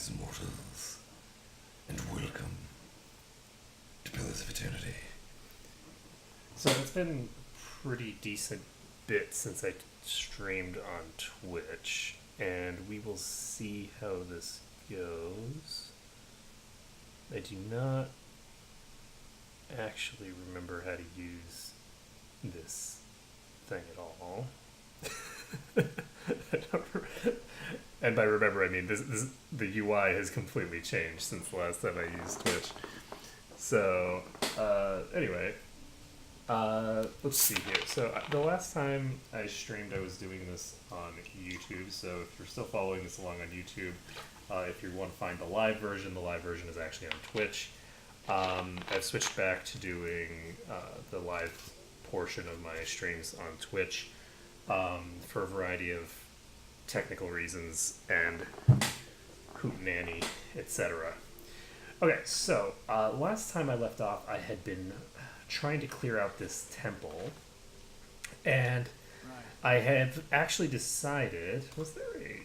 Greetings, mortals, and welcome to Pillars of Eternity. So it's been pretty decent bit since I streamed on Twitch, and we will see how this goes. I do not actually remember how to use this thing at all. And by remember, I mean the UI has completely changed since the last time I used Twitch. So, anyway, let's see here. So the last time I streamed, I was doing this on YouTube. So if you're still following this along on YouTube, if you want to find the live version is actually on Twitch. I've switched back to doing the live portion of my streams on Twitch for a variety of technical reasons and hootenanny, etc. Okay, so last time I left off, I had been trying to clear out this temple, and I have actually decided, was there a,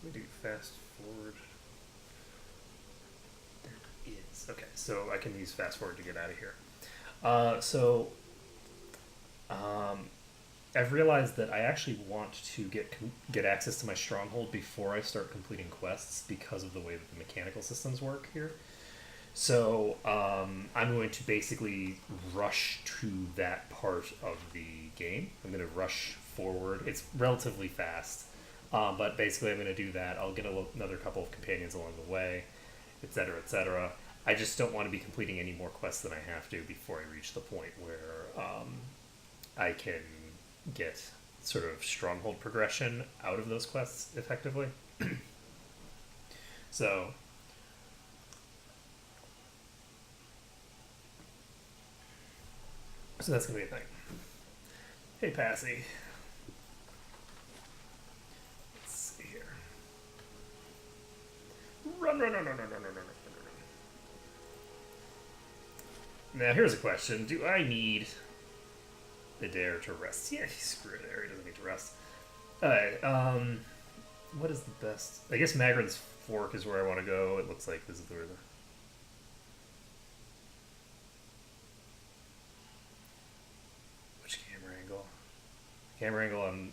let me do fast forward. There is, okay, so I can use fast forward to get out of here. I've realized that I actually want to get access to my stronghold before I start completing quests because of the way that the mechanical systems work here. So I'm going to basically rush to that part of the game. I'm going to rush forward. It's relatively fast, but basically I'm going to do that. I'll get another couple of companions along the way, etc., etc. I just don't want to be completing any more quests than I have to before I reach the point where I can get sort of stronghold progression out of those quests effectively. So that's gonna be a thing. Hey, Passy. Let's see here. Run. Now here's a question: do I need Adair to rest? Yeah, screw Adair. He doesn't need to rest. Alright, what is the best? I guess Magrin's Fork is where I want to go. It looks like this is where the... Which camera angle? Camera angle on...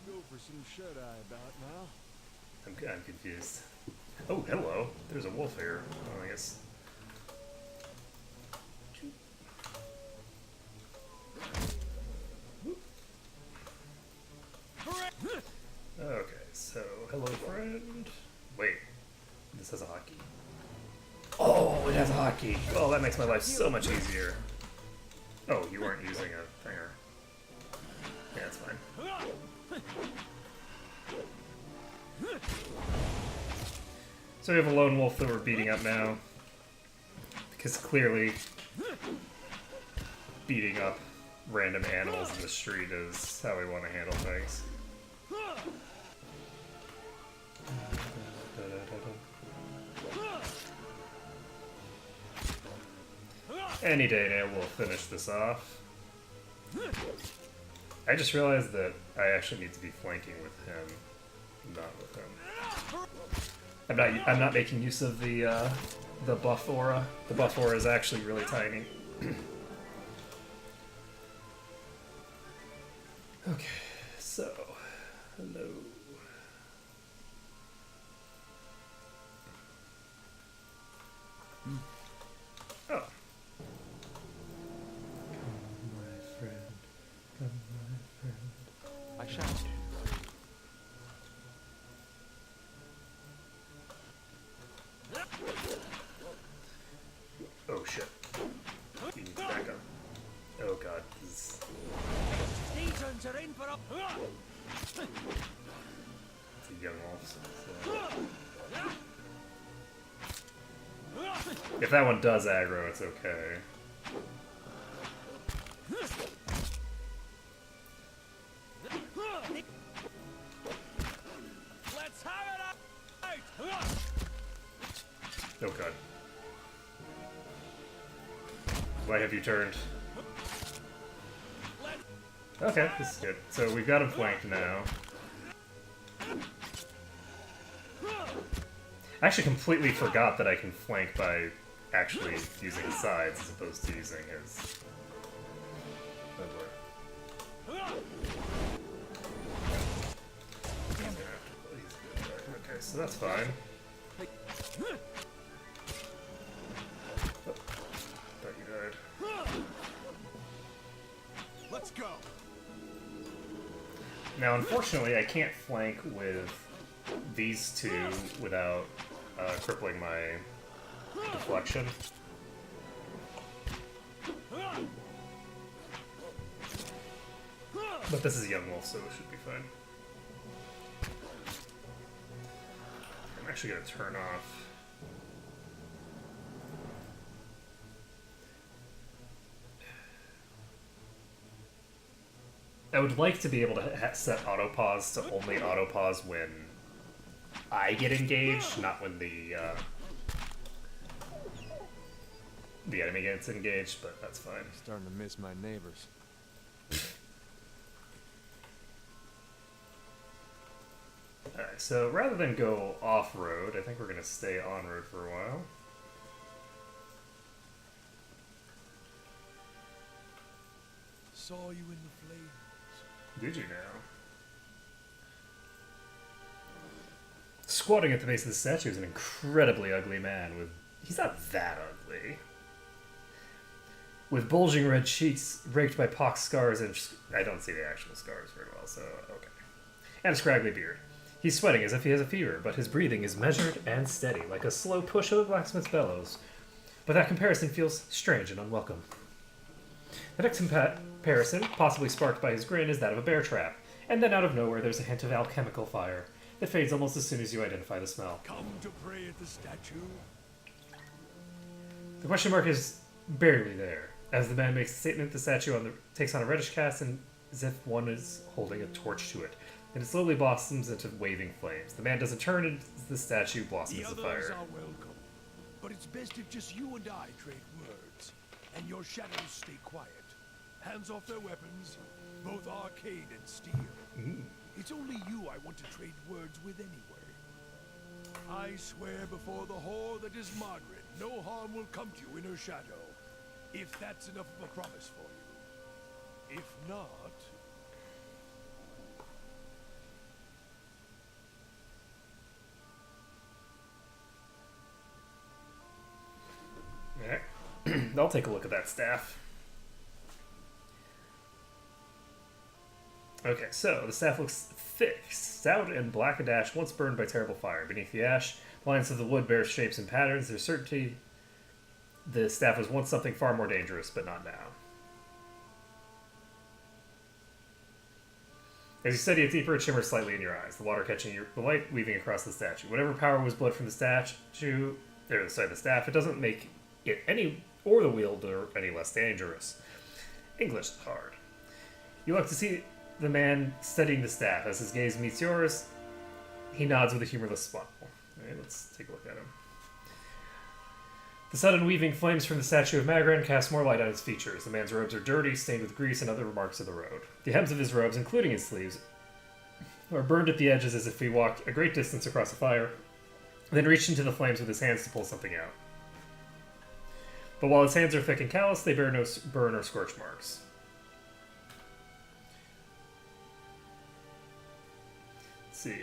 Go for some shut-eye about now. I'm confused. Oh, hello. There's a wolf here. Oh, I guess... Okay, so, hello friend. Wait, this has a hotkey. Oh, it has a hotkey. Oh, that makes my life so much easier. Oh, you weren't using a thinger. Yeah, that's fine. So we have a lone wolf that we're beating up now. Because clearly, beating up random animals in the street is how we want to handle things. Any day now we'll finish this off. I just realized that I actually need to be flanking with him, not with him. I'm not making use of the buff aura. The buff aura is actually really tiny. Okay, so hello. Oh. Come, my friend. Come, my friend. I shan't. Oh shit. You need to back up. Oh god. This is... Stations are in for a... It's a young wolf. So... If that one does aggro, it's okay. Let's have it out! Oh god. Why have you turned? Okay, this is good. So we've got him flanked now. I actually completely forgot that I can flank by actually using sides as opposed to using his. Oh boy. Okay, so that's fine. Oh, thought you died. Let's go. Now, unfortunately, I can't flank with these two without crippling my deflection. But this is Young Wolf, so it should be fine. I'm actually going to turn off. I would like to be able to set autopause to only autopause when I get engaged, not when the enemy gets engaged, but that's fine. Starting to miss my neighbors. Alright, so rather than go off-road, I think we're going to stay on-road for a while. Saw you in the flames. Did you now? Squatting at the base of the statue is an incredibly ugly man with... He's not that ugly. With bulging red cheeks raked by pox scars and... I don't see the actual scars very well, so okay. And a scraggly beard. He's sweating as if he has a fever, but his breathing is measured and steady, like a slow push of a blacksmith's bellows. But that comparison feels strange and unwelcome. The next comparison, possibly sparked by his grin, is that of a bear trap. And then out of nowhere, there's a hint of alchemical fire that fades almost as soon as you identify the smell. Come to pray at the statue. The question mark is barely there. As the man makes a statement, the statue takes on a reddish cast and as if one is holding a torch to it. And it slowly blossoms into waving flames. The man doesn't turn and the statue blossoms The of others fire. are welcome, but it's best if just you and I trade words, and your shadows stay quiet. Hands off their weapons, both arcade and steel. It's only you I want to trade words with anyway. I swear before the whore that is Margaret, no harm will come to you in her shadow. If that's enough of a promise for you. If not... Alright. I'll take a look at that staff. Okay, so the staff looks thick, stout, and black and ash, once burned by terrible fire. Beneath the ash, lines of the wood bear shapes and patterns. There's certainty the staff was once something far more dangerous, but not now. As you study it deeper, it shimmers slightly in your eyes, the water catching the light weaving across the statue. Whatever power was blood from the statue, or sorry, the staff, it doesn't make it any, or the wielder, any less dangerous. English is hard. You look to see the man studying the staff. As his gaze meets yours, he nods with a humorless smile. Alright, let's take a look at him. The sudden weaving flames from the statue of Magran cast more light on his features. The man's robes are dirty, stained with grease and other marks of the road. The hems of his robes, including his sleeves, are burned at the edges as if he walked a great distance across a fire, then reached into the flames with his hands to pull something out. But while his hands are thick and callous, they bear no burn or scorch marks. Let's see.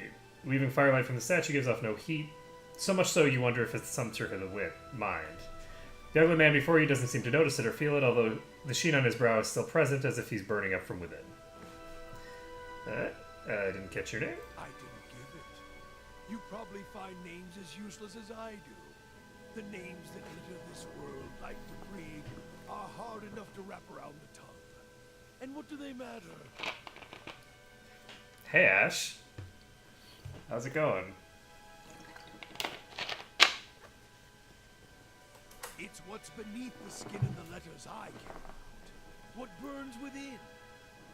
Weaving firelight from the statue gives off no heat, so much so you wonder if it's some trick of the mind. The ugly man before you doesn't seem to notice it or feel it, although the sheen on his brow is still present as if he's burning up from within. I didn't catch your name. I didn't give it. You probably find names as useless as I do. The names that litter this world like debris are hard enough to wrap around the tongue. And what do they matter? Hey, Ash. How's it going? It's what's beneath the skin and the letters I care about. What burns within.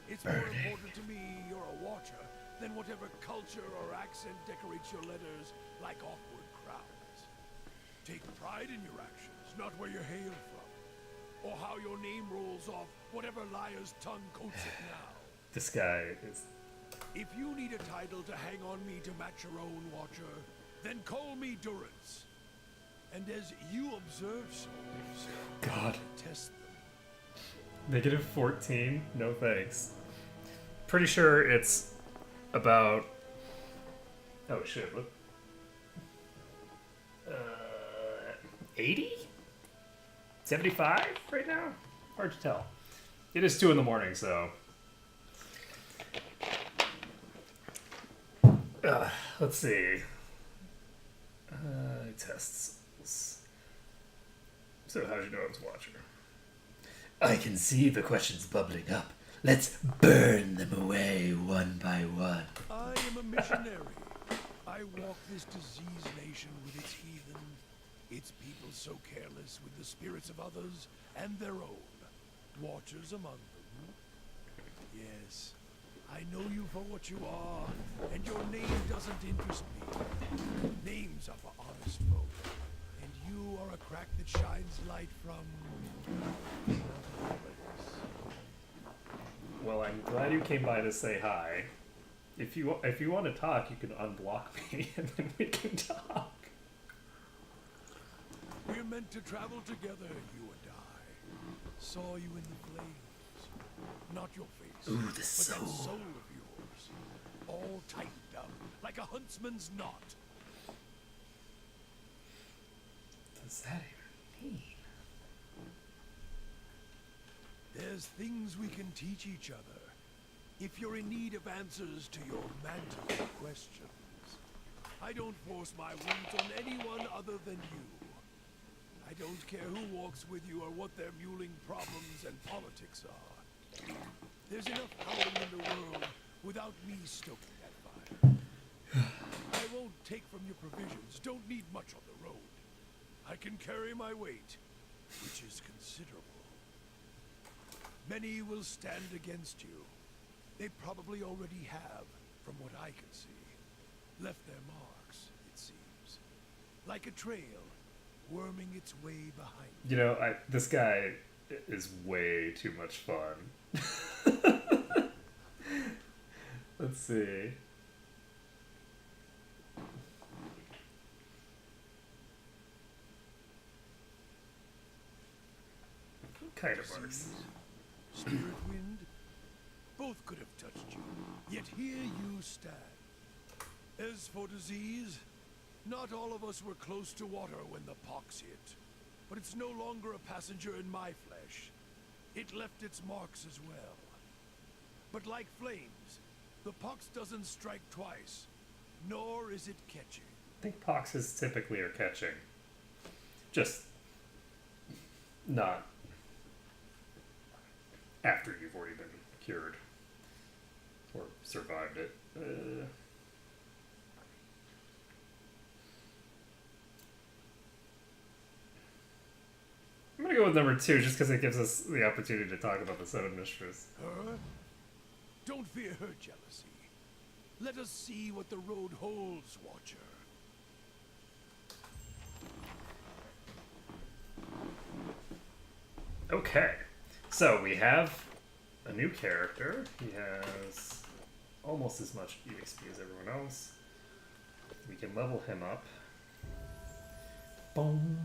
It's more important to me you're a watcher than whatever culture or accent decorates your letters like awkward crowns. Take pride in your actions, not where you hail from. Or how your name rolls off whatever liar's tongue coats it now. This guy is... If you need a title to hang on me to match your own, Watcher, Then call me Durance. And as you observe souls, God. test them. Negative 14? No thanks. Pretty sure it's about... Oh shit, what? 80? 75 right now? Hard to tell. It is 2 in the morning, so... let's see. Tests. So how'd you know I was watching? I can see the questions bubbling up. Let's burn them away one by one. I am a missionary. I walk this diseased nation with its heathen, its people so careless with the spirits of others and their own. Watchers among them. Yes, I know you for what you are, and your name doesn't interest me. Names are for honest folk, and you are a crack that shines light from another place. Well, I'm glad you came by to say hi. If you want to talk, you can unblock me, and then we can talk. We're meant to travel together, you and I. Saw you in the flames. Not your face, Ooh, the but soul. that soul of yours. All tightened up, like a huntsman's knot. What does that even mean? There's things we can teach each other. If you're in need of answers to your mantle questions. I don't force my words on anyone other than you. I don't care who walks with you or what their mewling problems and politics are. There's enough howling in the world without me stoking that fire. I won't take from your provisions, don't need much on the road. I can carry my weight, which is considerable. Many will stand against you. They probably already have, from what I can see. Left their marks, it seems. Like a trail, worming its way behind. You know, this guy is way too much fun. Let's see. Kind of works. Spirit wind, both could have touched you, yet here you stand. As for disease, not all of us were close to water when the pox hit, but it's no longer a passenger in my flesh. It left its marks as well. But like flames, the pox doesn't strike twice, nor is it catching. I think poxes typically are catching. Just not after you've already been cured or survived it. I'm gonna go with number 2 just because it gives us the opportunity to talk about the Seven Mistress. Her? Don't fear her jealousy. Let us see what the road holds, Watcher. Okay, so we have a new character. He has almost as much EXP as everyone else. We can level him up. Boom.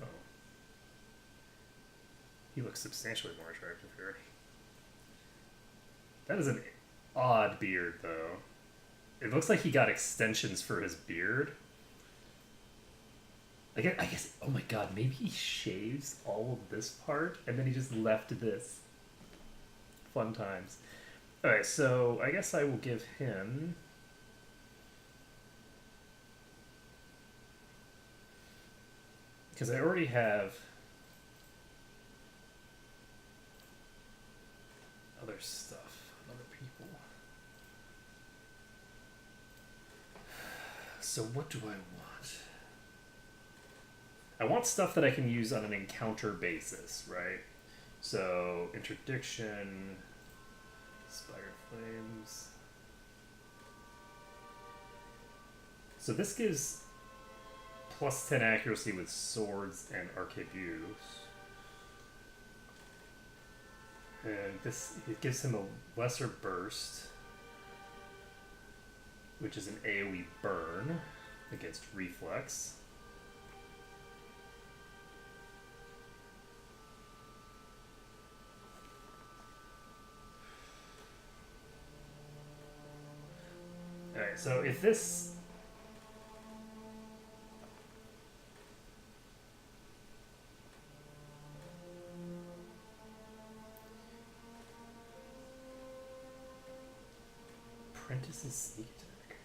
Oh. He looks substantially more attractive here. That is an odd beard, though. It looks like he got extensions for his beard. I guess, oh my god, maybe he shaves all of this part, and then he just left this. Fun times. Alright, so I guess I will give him... because I already have other stuff, other people. So what do I want? I want stuff that I can use on an encounter basis, right? So, interdiction, inspired flames. So this gives plus 10 accuracy with swords and arquebus. And this, it gives him a lesser burst. which is an AoE burn against reflex. Alright, so if this... Apprentice's sneak attack.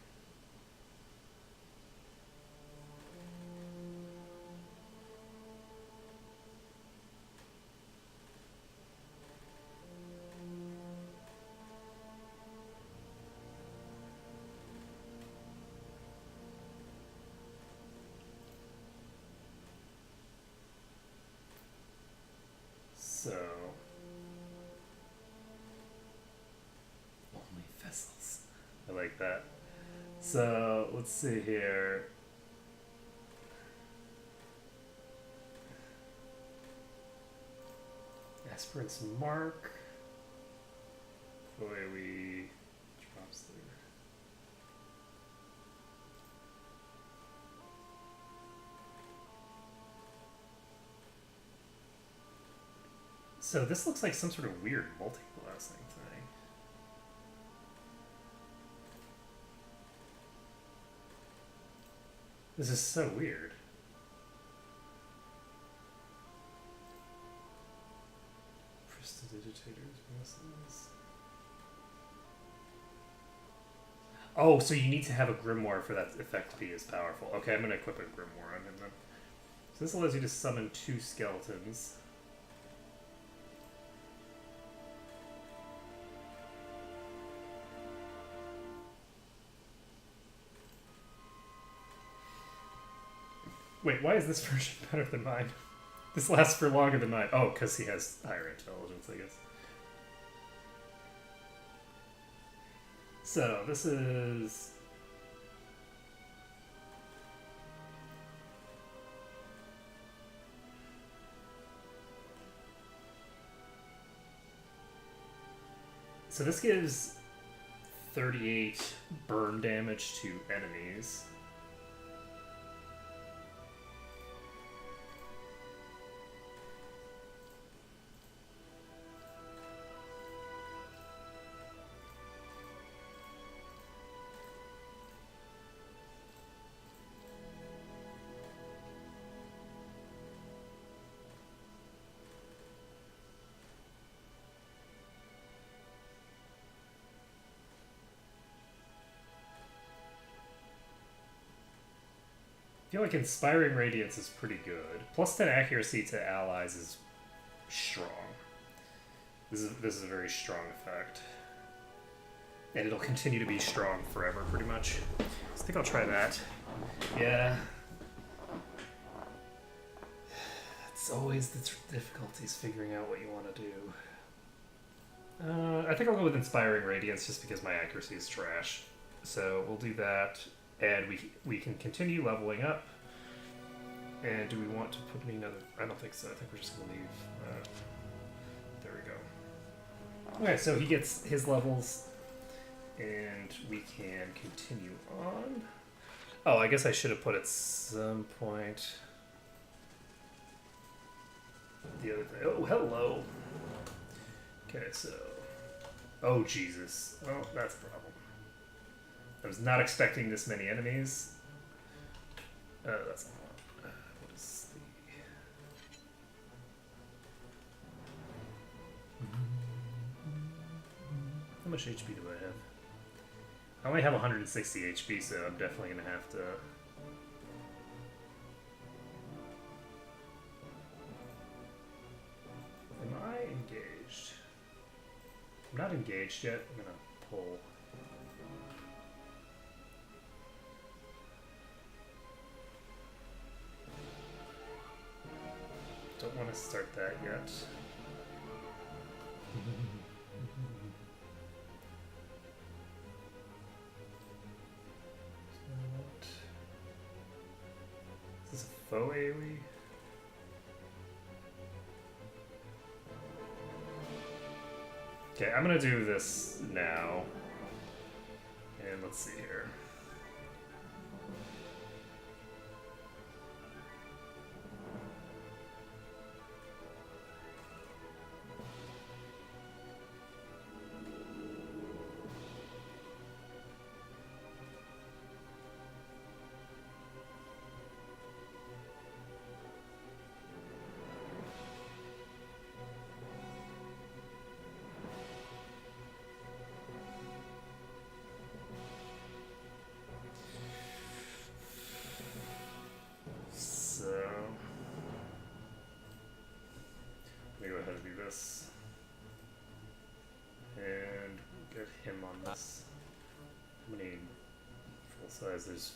So... Only vessels. I like that. So, let's see here. Aspirant's Mark. PoE drops the... So this looks like some sort of weird multi-classing thing. This is so weird. Prestidigitators, muscles. Oh, so you need to have a grimoire for that effect to be as powerful. Okay, I'm gonna equip a grimoire on him then. So this allows you to summon 2 skeletons. Wait, why is this version better than mine? This lasts for longer than mine. Oh, because he has higher intelligence, I guess. So, this is... So this gives 38 burn damage to enemies. I feel like Inspiring Radiance is pretty good. Plus 10 accuracy to allies is strong. This is a very strong effect. And it'll continue to be strong forever, pretty much. So I think I'll try that. Yeah. It's always the difficulties figuring out what you want to do. I think I'll go with Inspiring Radiance just because my accuracy is trash. So we'll do that. And we can continue leveling up. And do we want to put another... I don't think so. I think we're just going to leave... there we go. Okay, so he gets his levels. And we can continue on. Oh, I guess I should have put at some point... the other thing. Oh, hello. Okay, so... Oh, Jesus. Well, that's a problem. I was not expecting this many enemies. That's not what is the... How much HP do I have? I only have 160 HP, so I'm definitely going to have to... Am I engaged? I'm not engaged yet. I'm going to pull... Don't want to start that yet. Is this a faux AoE? Okay, I'm gonna do this now. And let's see here. this. And get him on this. How many full size? There's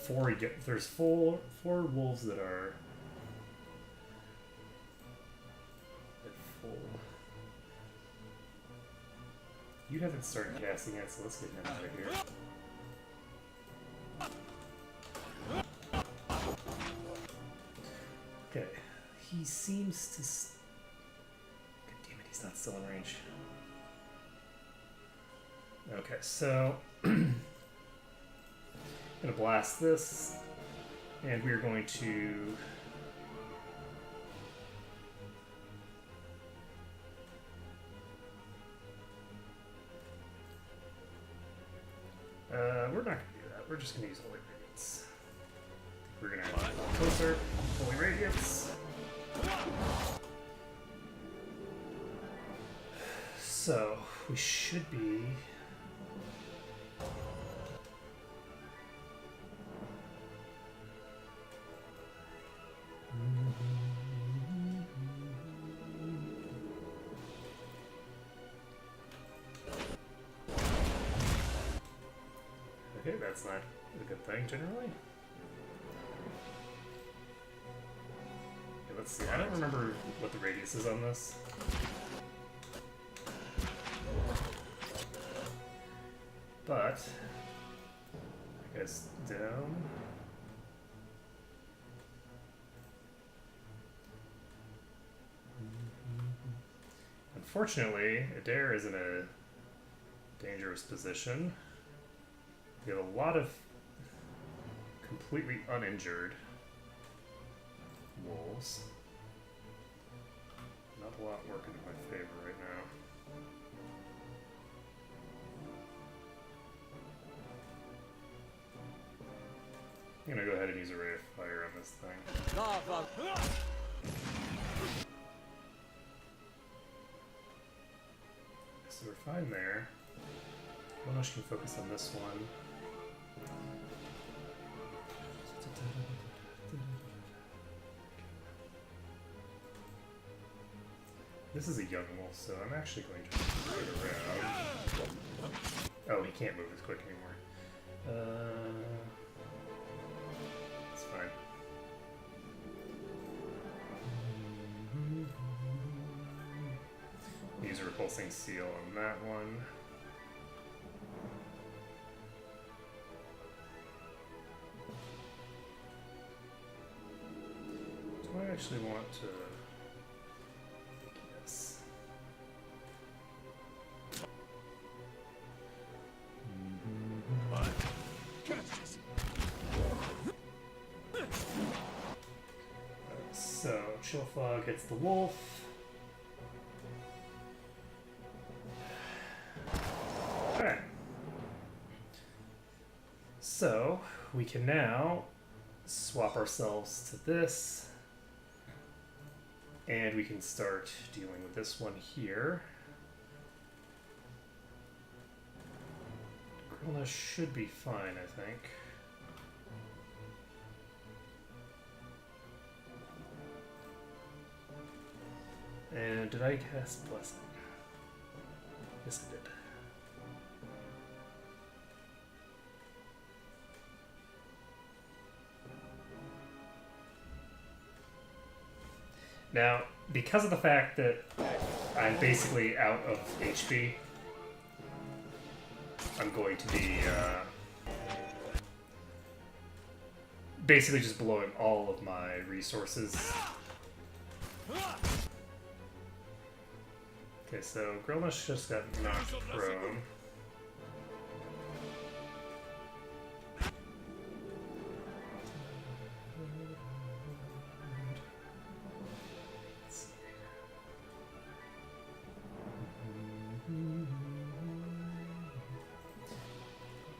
four. There's four wolves that are at full. You haven't started casting yet, so let's get him out of here. Okay, he seems to. God damn it, he's not still in range. Okay, so I'm gonna blast this, and we're going to we're not gonna do that. We're just gonna use Holy Radiance. We're gonna have a little closer. Holy Radiance. So we should be. Okay, that's not a good thing generally. Okay, let's see. I don't remember what the radius is on this. But I guess down. Unfortunately, Adair is in a dangerous position. We have a lot of completely uninjured wolves. Not a lot working in my favor right now. I'm gonna go ahead and use a ray of fire on this thing. So we're fine there. Monash can focus on this one. This is a young wolf, so I'm actually going to move it around. Oh, he can't move as quick anymore. It's fine. Use a repulsing seal on that one. Do I actually want to? Yes. So, Chill Fog hits the wolf. Okay. So, we can now swap ourselves to this. And we can start dealing with this one here. Grillna should be fine, I think. And did I cast Blessing? Yes, I did. Now, because of the fact that I'm basically out of HP, I'm going to be basically just blowing all of my resources. Okay, so Grillnush just got knocked prone.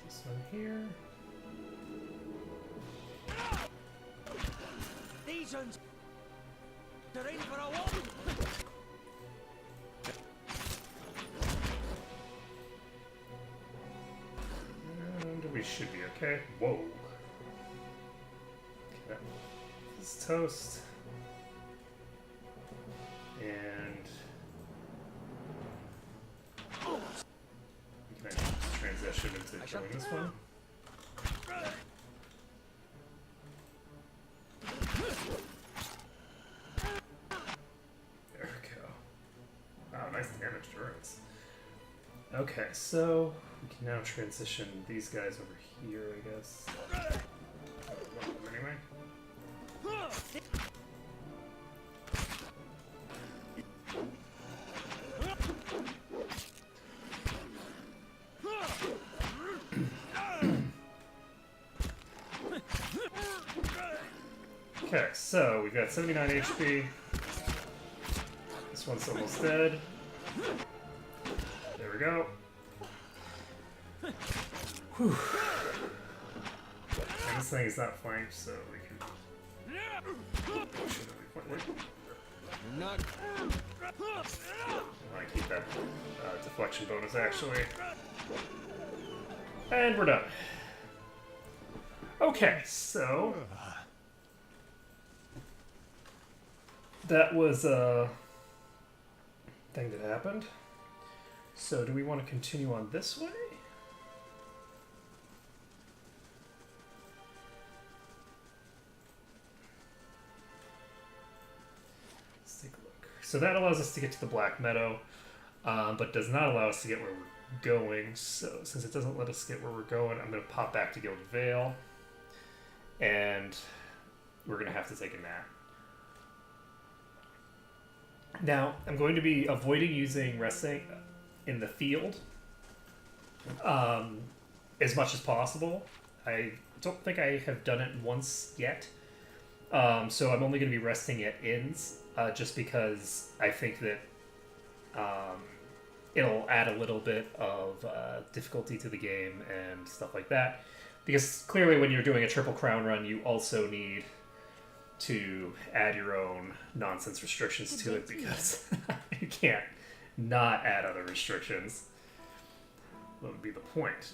This one here. These ones are in for a walk. And we should be okay. Whoa. Okay. This is toast. And doing this one. There we go. Wow, nice damage turrets. Okay, so we can now transition these guys over here, I guess. One of them anyway. Okay, so we've got 79 HP. This one's almost dead. There we go. Whew. And this thing is not flanked, so we can. Wait. Not. I want to keep that deflection bonus actually. And we're done. Okay, so that was a thing that happened. So do we want to continue on this way? Let's take a look. So that allows us to get to the Black Meadow, but does not allow us to get where we're going. So since it doesn't let us get where we're going, I'm going to pop back to Gilded Vale, and we're going to have to take a nap. Now, I'm going to be avoiding using resting in the field as much as possible. I don't think I have done it once yet. So I'm only going to be resting at inns just because I think that it'll add a little bit of difficulty to the game and stuff like that. Because clearly when you're doing a Triple Crown run, you also need to add your own nonsense restrictions to it because you can't not add other restrictions. What would be the point?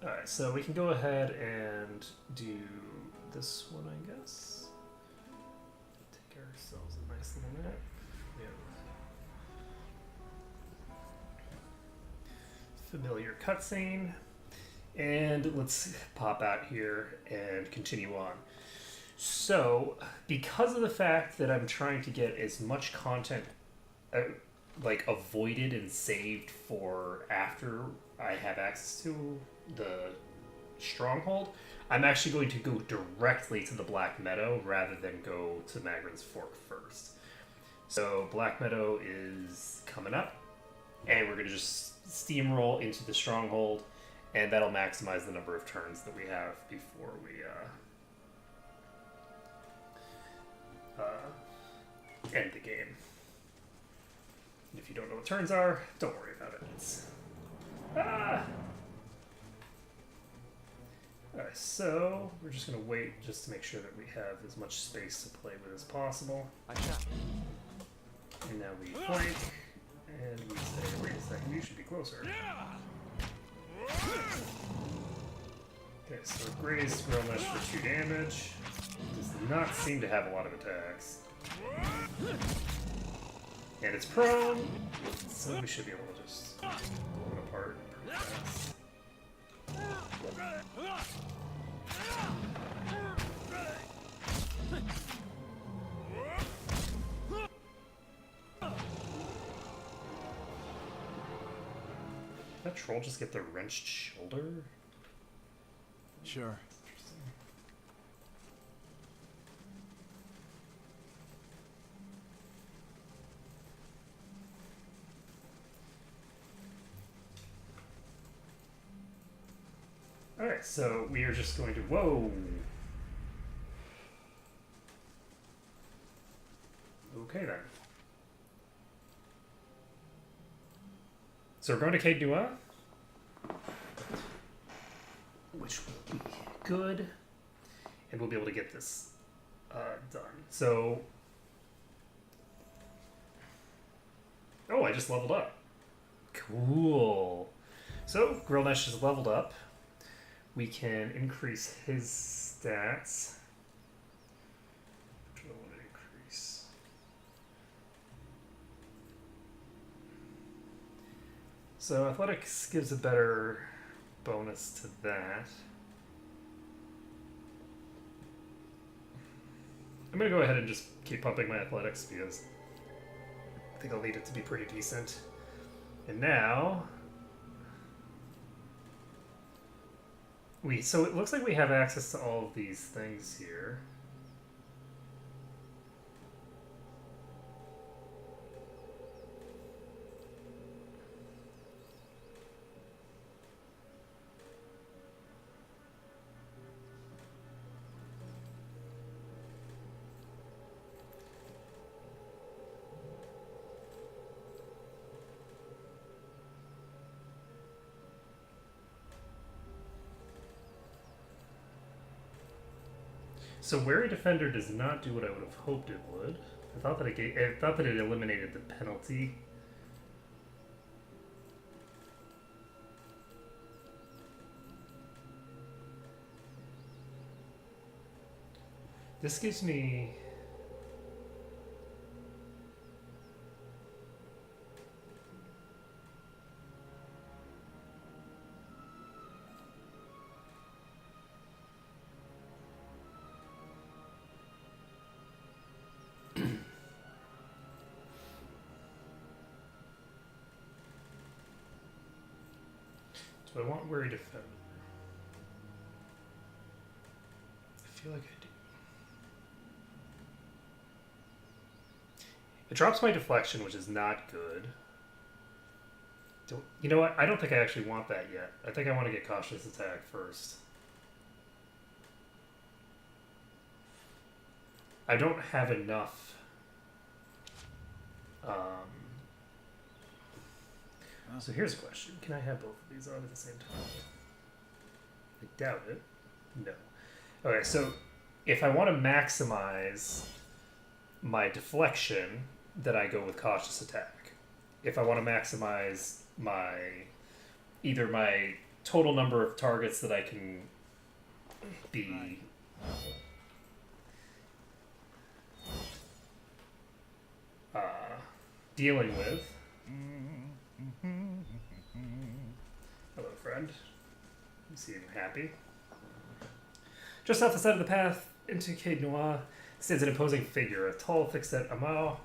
Alright, so we can go ahead and do this one, I guess. Take ourselves a nice little nap. Yeah. Familiar cutscene. And let's pop out here and continue on. So, because of the fact that I'm trying to get as much content like avoided and saved for after I have access to the stronghold, I'm actually going to go directly to the Black Meadow rather than go to Magrin's Fork first. So Black Meadow is coming up, and we're going to just steamroll into the stronghold, and that'll maximize the number of turns that we have before we end the game. And if you don't know what turns are, don't worry about it. It's Alright, so we're just going to wait just to make sure that we have as much space to play with as possible. And now we flank, and we say, wait a second, you should be closer. Okay, so Gray's Grill Mesh for 2 damage. Does not seem to have a lot of attacks. And it's prone, so we should be able to just blow it apart pretty fast. Did that troll just get the wrenched shoulder? Sure. Alright, so we are just going to... Whoa! Okay then. So we're going to Caed, which will be good, and we'll be able to get this done. So... Oh, I just leveled up. Cool. So, Grillnesh is leveled up. We can increase his stats. Which one I want to increase? So athletics gives a better bonus to that. I'm gonna go ahead and just keep pumping my athletics because I think I'll need it to be pretty decent. And now so it looks like we have access to all of these things here. So Wary Defender does not do what I would have hoped it would. I thought that it eliminated the penalty. This gives me do I want Wary Defender? I feel like I do. It drops my deflection, which is not good. You know what? I don't think I actually want that yet. I think I want to get cautious attack first. I don't have enough. So here's a question. Can I have both of these on at the same time? I doubt it. No. Okay, so if I want to maximize my deflection, then I go with cautious attack. If I want to maximize either my total number of targets that I can be dealing with. Hello, friend. You seem happy. Just off the side of the path into Caed stands an imposing figure, a tall, thick-set Amao,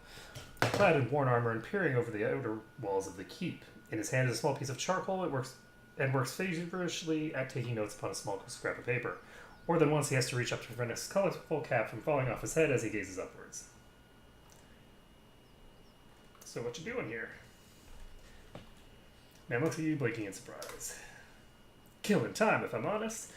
clad in worn armor and peering over the outer walls of the keep. In his hand is a small piece of charcoal. It works feverishly at taking notes upon a small scrap of paper. More than once, he has to reach up to prevent his colorful cap from falling off his head as he gazes upwards. So what you doing here? Man looks at you, blinking in surprise. Killing time, if I'm honest.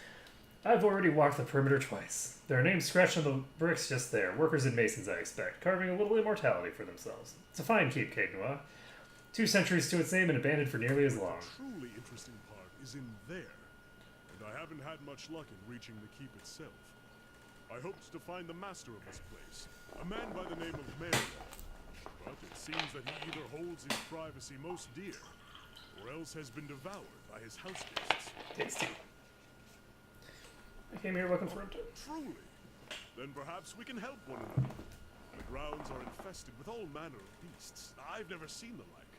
I've already walked the perimeter twice. There are names scratched on the bricks just there. Workers and masons, I expect, carving a little immortality for themselves. It's a fine keep, Caed. 2 centuries to its name and abandoned for nearly as long. The truly interesting part is in there, and I haven't had much luck in reaching the keep itself. I hoped to find the master of this place, a man by the name of Mario. But it seems that he either holds his privacy most dear, or else has been devoured by his house guests. Tasty. I came here looking for him too. Truly? Then perhaps we can help one another. The grounds are infested with all manner of beasts. I've never seen the like.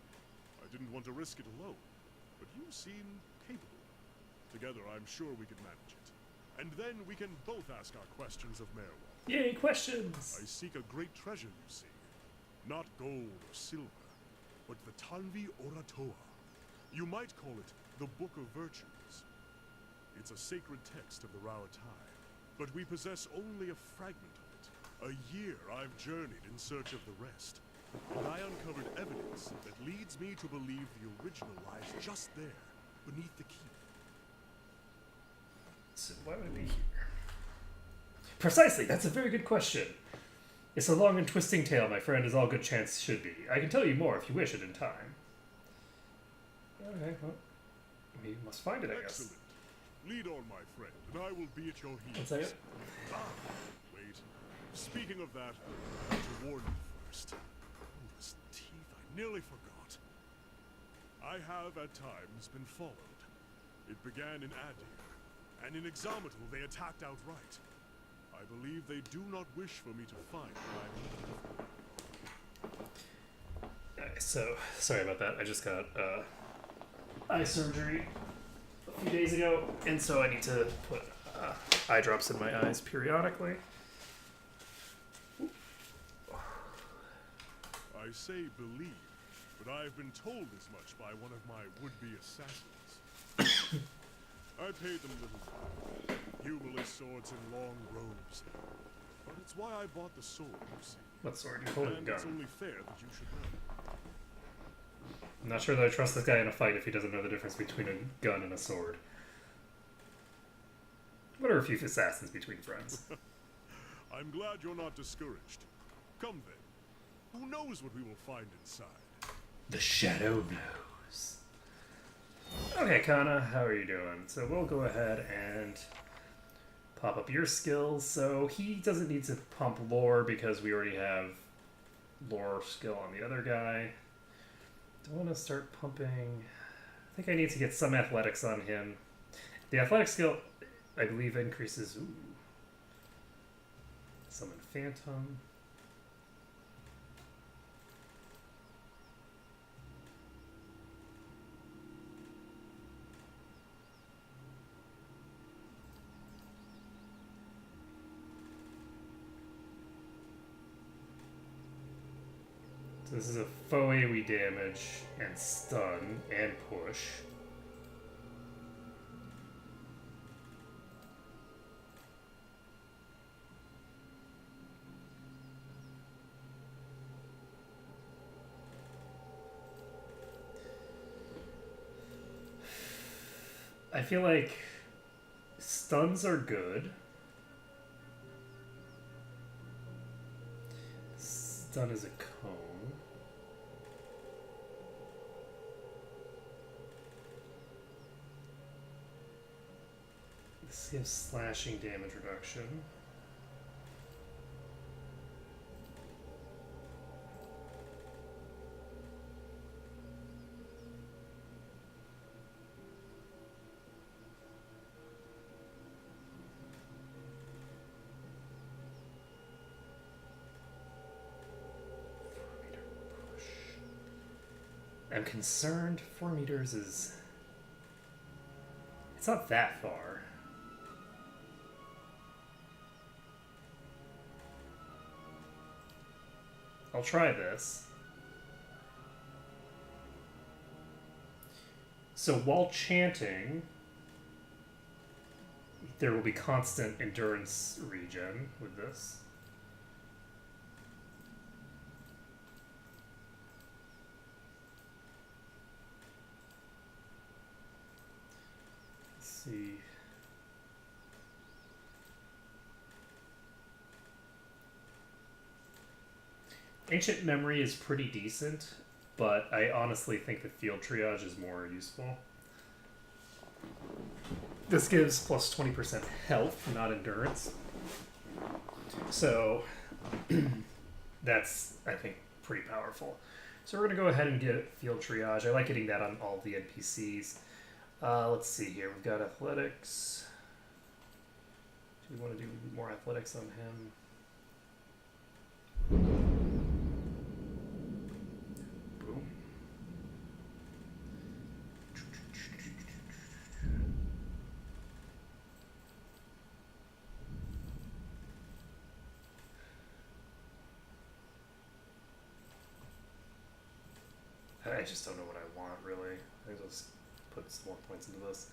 I didn't want to risk it alone, but you seem capable. Together, I'm sure we could manage it. And then we can both ask our questions of Merwa. Yay, questions! I seek a great treasure, you see. Not gold or silver, but the Tanvi Oratoa. You might call it the Book of Virtues. It's a sacred text of the Rauatai, but we possess only a fragment of it. A year I've journeyed in search of the rest, and I uncovered evidence that leads me to believe the original lies just there, beneath the keep. So why would it be here? Precisely, that's a very good question. It's a long and twisting tale, my friend, as all good chance should be. I can tell you more if you wish it in time. Okay, well, we must find it, I guess. Excellent. Lead on, my friend, and I will be at your heels. 1 second. Wait. Speaking of that, I have to warn you first. Those teeth, I nearly forgot. I have, at times, been followed. It began in Adir, and in Exometal they attacked outright. I believe they do not wish for me to find what I'm looking for. Okay, so, sorry about that. I just got eye surgery a few days ago, and so I need to put eye drops in my eyes periodically. I say believe, but I've been told as much by one of my would-be assassins. I paid them little mind. Humorless swords and long robes. But it's why I bought the sword, you see. What sword? You're holding a And it's gun. only fair that you should know. I'm not sure that I trust this guy in a fight if he doesn't know the difference between a gun and a sword. What are a few assassins between friends? I'm glad you're not discouraged. Come then. Who knows what we will find inside? The shadow knows. Okay, Kana, how are you doing? So we'll go ahead and pop up your skills. So he doesn't need to pump lore because we already have lore skill on the other guy. Do I want to start pumping? I think I need to get some athletics on him. The athletic skill, I believe, increases. Ooh. Summon Phantom. So this is a foe AoE damage and stun and push. I feel like stuns are good. Stun is a cone. This gives slashing damage reduction. I'm concerned 4 meters is... It's not that far. I'll try this. So while chanting, there will be constant endurance regen with this. See. Ancient Memory is pretty decent, but I honestly think the Field Triage is more useful. This gives plus 20% health, not endurance. So that's, I think, pretty powerful. So we're going to go ahead and get Field Triage. I like getting that on all the NPCs. Let's see here. We've got athletics. Do we want to do more athletics on him? Boom. I just don't know what I want, really. I just put some more points into this.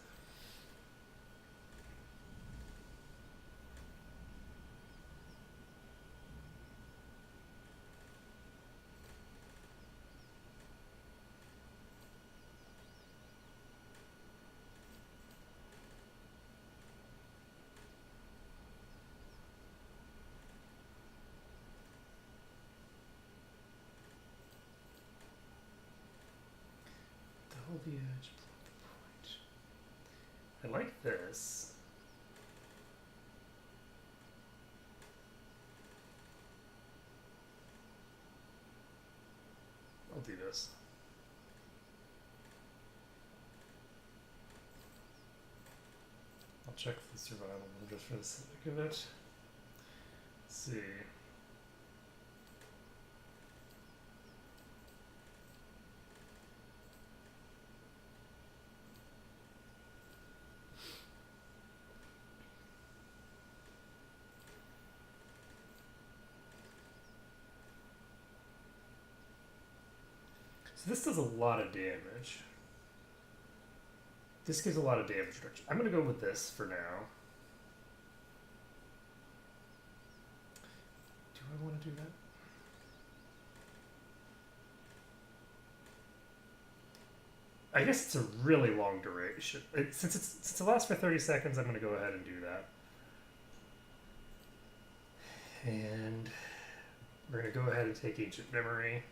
Double the edge, point. I like this. I'll do this. I'll check the survival just for the sake of it. Let's see. So this does a lot of damage. This gives a lot of damage reduction. I'm going to go with this for now. Do I want to do that? I guess it's a really long duration. Since it lasts for 30 seconds, I'm going to go ahead and do that. And we're going to go ahead and take Ancient Memory.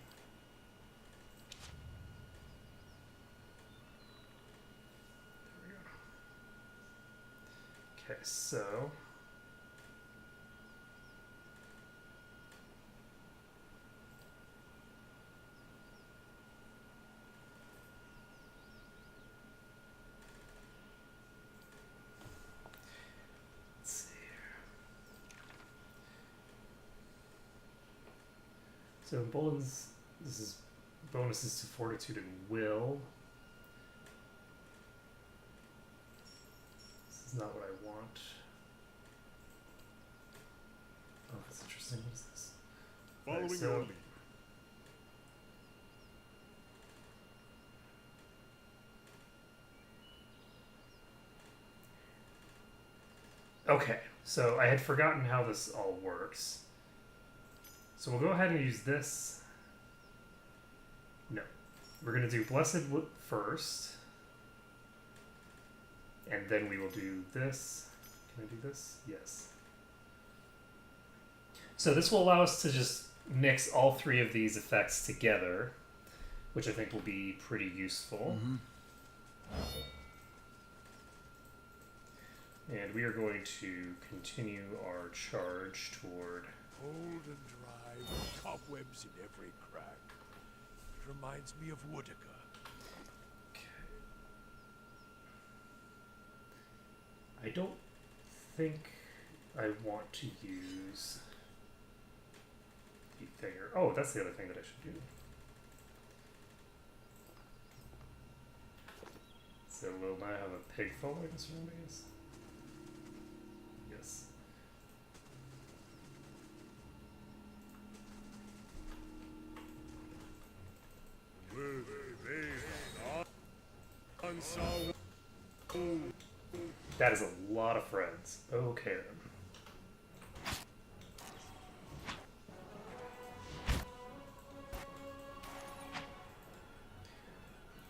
There we go. Okay, so... So Bolin's, this is bonuses to Fortitude and Will. This is not what I want. Oh, that's interesting. What is this? Following so- your lead. Okay, so I had forgotten how this all works. So we'll go ahead and use this. No. We're going to do Blessed first. And then we will do this. Can I do this? Yes. So this will allow us to just mix all three of these effects together, which I think will be pretty useful. And we are going to continue our charge toward... Cold and dry, with cobwebs in every crack. It reminds me of Woodica. I don't think I want to use the thinger. Oh, that's the other thing that I should do. So will now have a pig following the surroundings? Yes. That is a lot of friends. Okay then.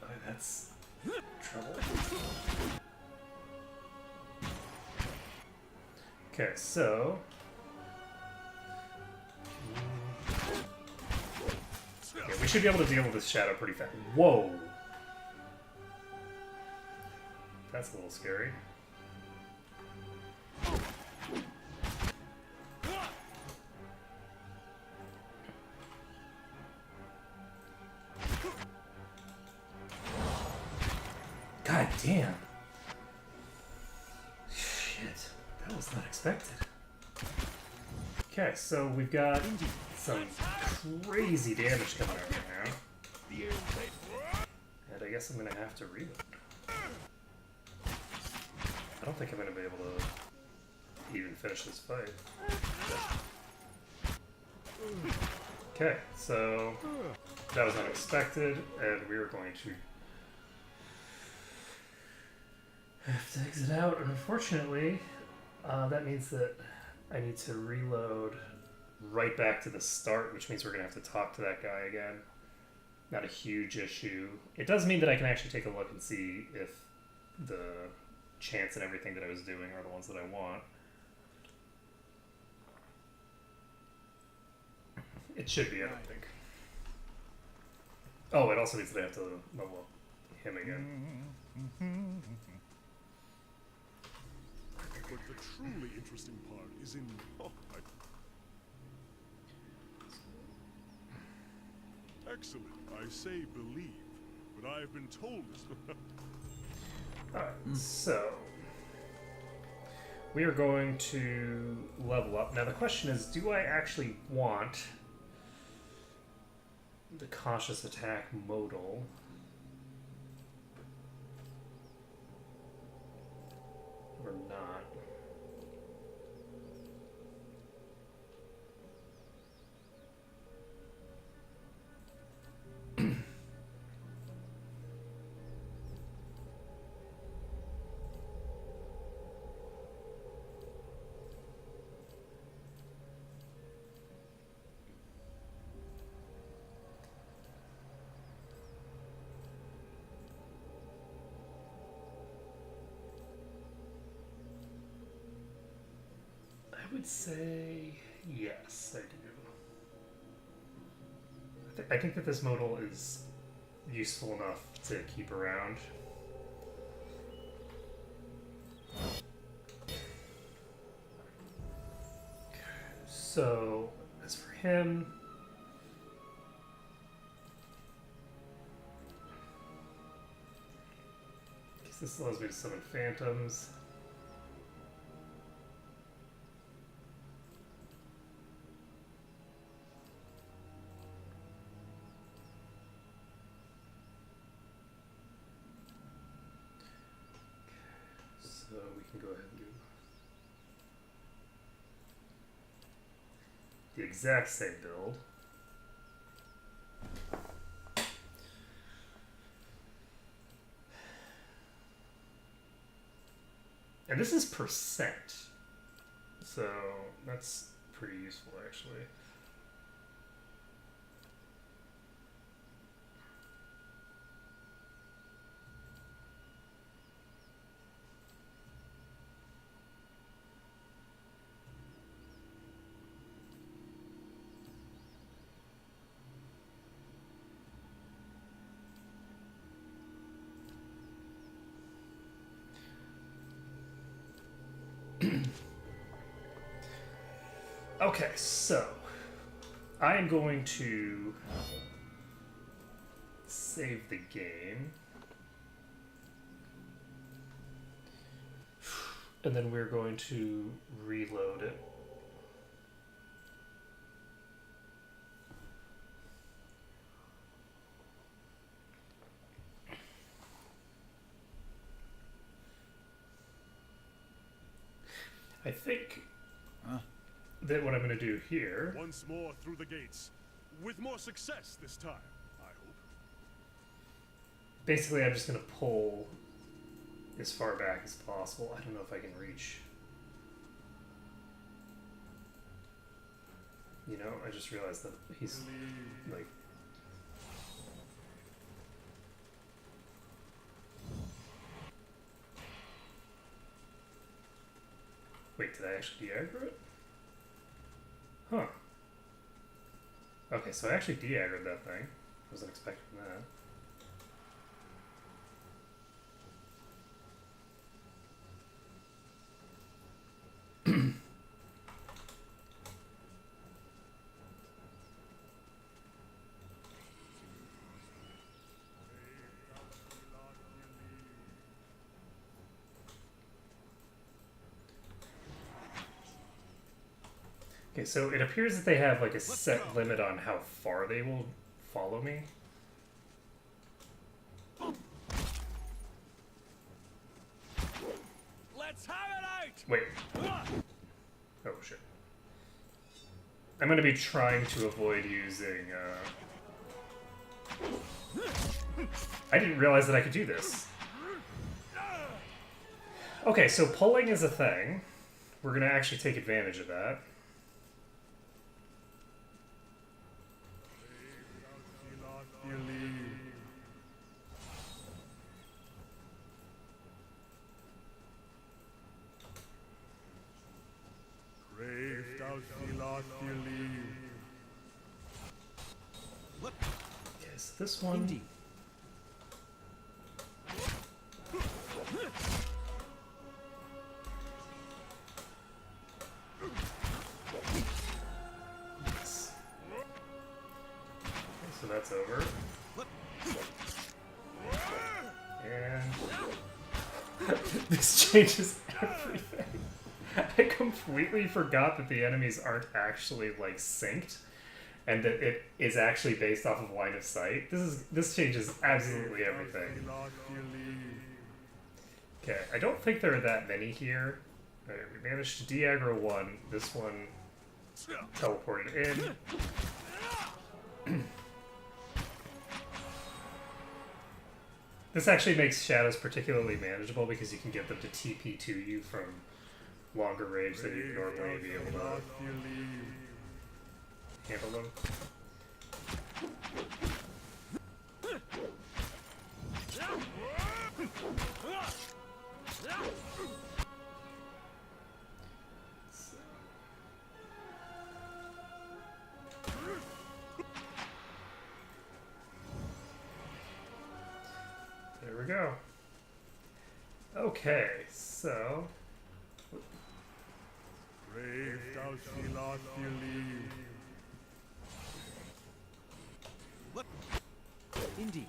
Oh, that's trouble. Okay, so yeah, we should be able to deal with this shadow pretty fast. Whoa! That's a little scary. God damn. Shit. That was not expected. Okay, so we've got some crazy damage coming out right now. And I guess I'm gonna have to reload. I don't think I'm gonna be able to even finish this fight. Okay, so that was unexpected, and we are going to have to exit out. And unfortunately, that means that I need to reload right back to the start, which means we're gonna have to talk to that guy again. Not a huge issue. It does mean that I can actually take a look and see if the chants and everything that I was doing are the ones that I want. It should be, I don't think. Oh, it also means that I have to level up him again. But the truly interesting part is in... Excellent. I say believe, but I have been told this. Alright, so we are going to level up. Now the question is, do I actually want the cautious attack modal? Or not? would say yes, I do. I think that this modal is useful enough to keep around. So, as for him, I guess this allows me to summon phantoms. So we can go ahead and do the exact same build. And this is percent. So that's pretty useful actually. Okay, so I am going to save the game. And then we're going to reload it. I think that what I'm going to do here... Once more through the gates. With more success this time, I hope. Basically, I'm just going to pull as far back as possible. I don't know if I can reach. You know, I just realized that he's, like... Wait, did I actually de-aggro it? Huh. Okay, so I actually de-aggroed that thing. Wasn't expecting that. Okay, so it appears that they have like a set limit on how far they will follow me. Let's have it out! Wait. Oh shit. I'm gonna be trying to avoid using, I didn't realize that I could do this. Okay, so pulling is a thing. We're gonna actually take advantage of that. Yes, this one. Indeed. Yes. Okay, so that's over. And this changes everything. I completely forgot that the enemies aren't actually like synced, and that it is actually based off of line of sight. This changes absolutely everything. Okay, I don't think there are that many here. Alright, we managed to de-aggro one. This one teleported in. This actually makes shadows particularly manageable because you can get them to TP to you from longer range than you'd normally be able to handle them. There we go. Okay, so Brave thou shalt not believe. Indeed.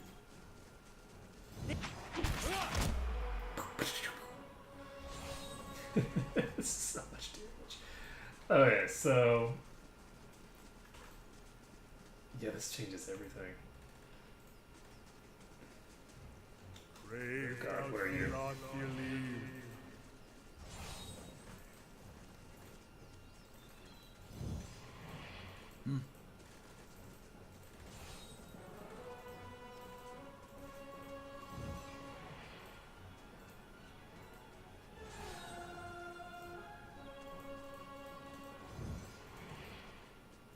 so much damage. Okay, so yeah, this changes everything. Brave God, thou what are you? shalt not believe.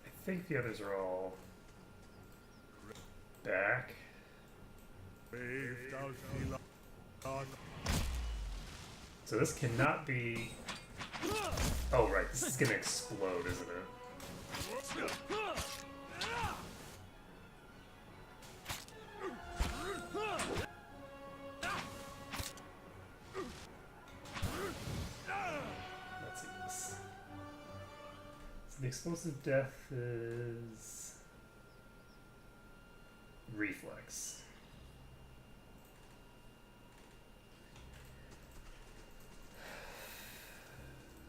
I think the others are all back. Brave thou shalt not. So this cannot be. Oh right, this is gonna explode, isn't it? Let's see this. So the explosive death is reflex.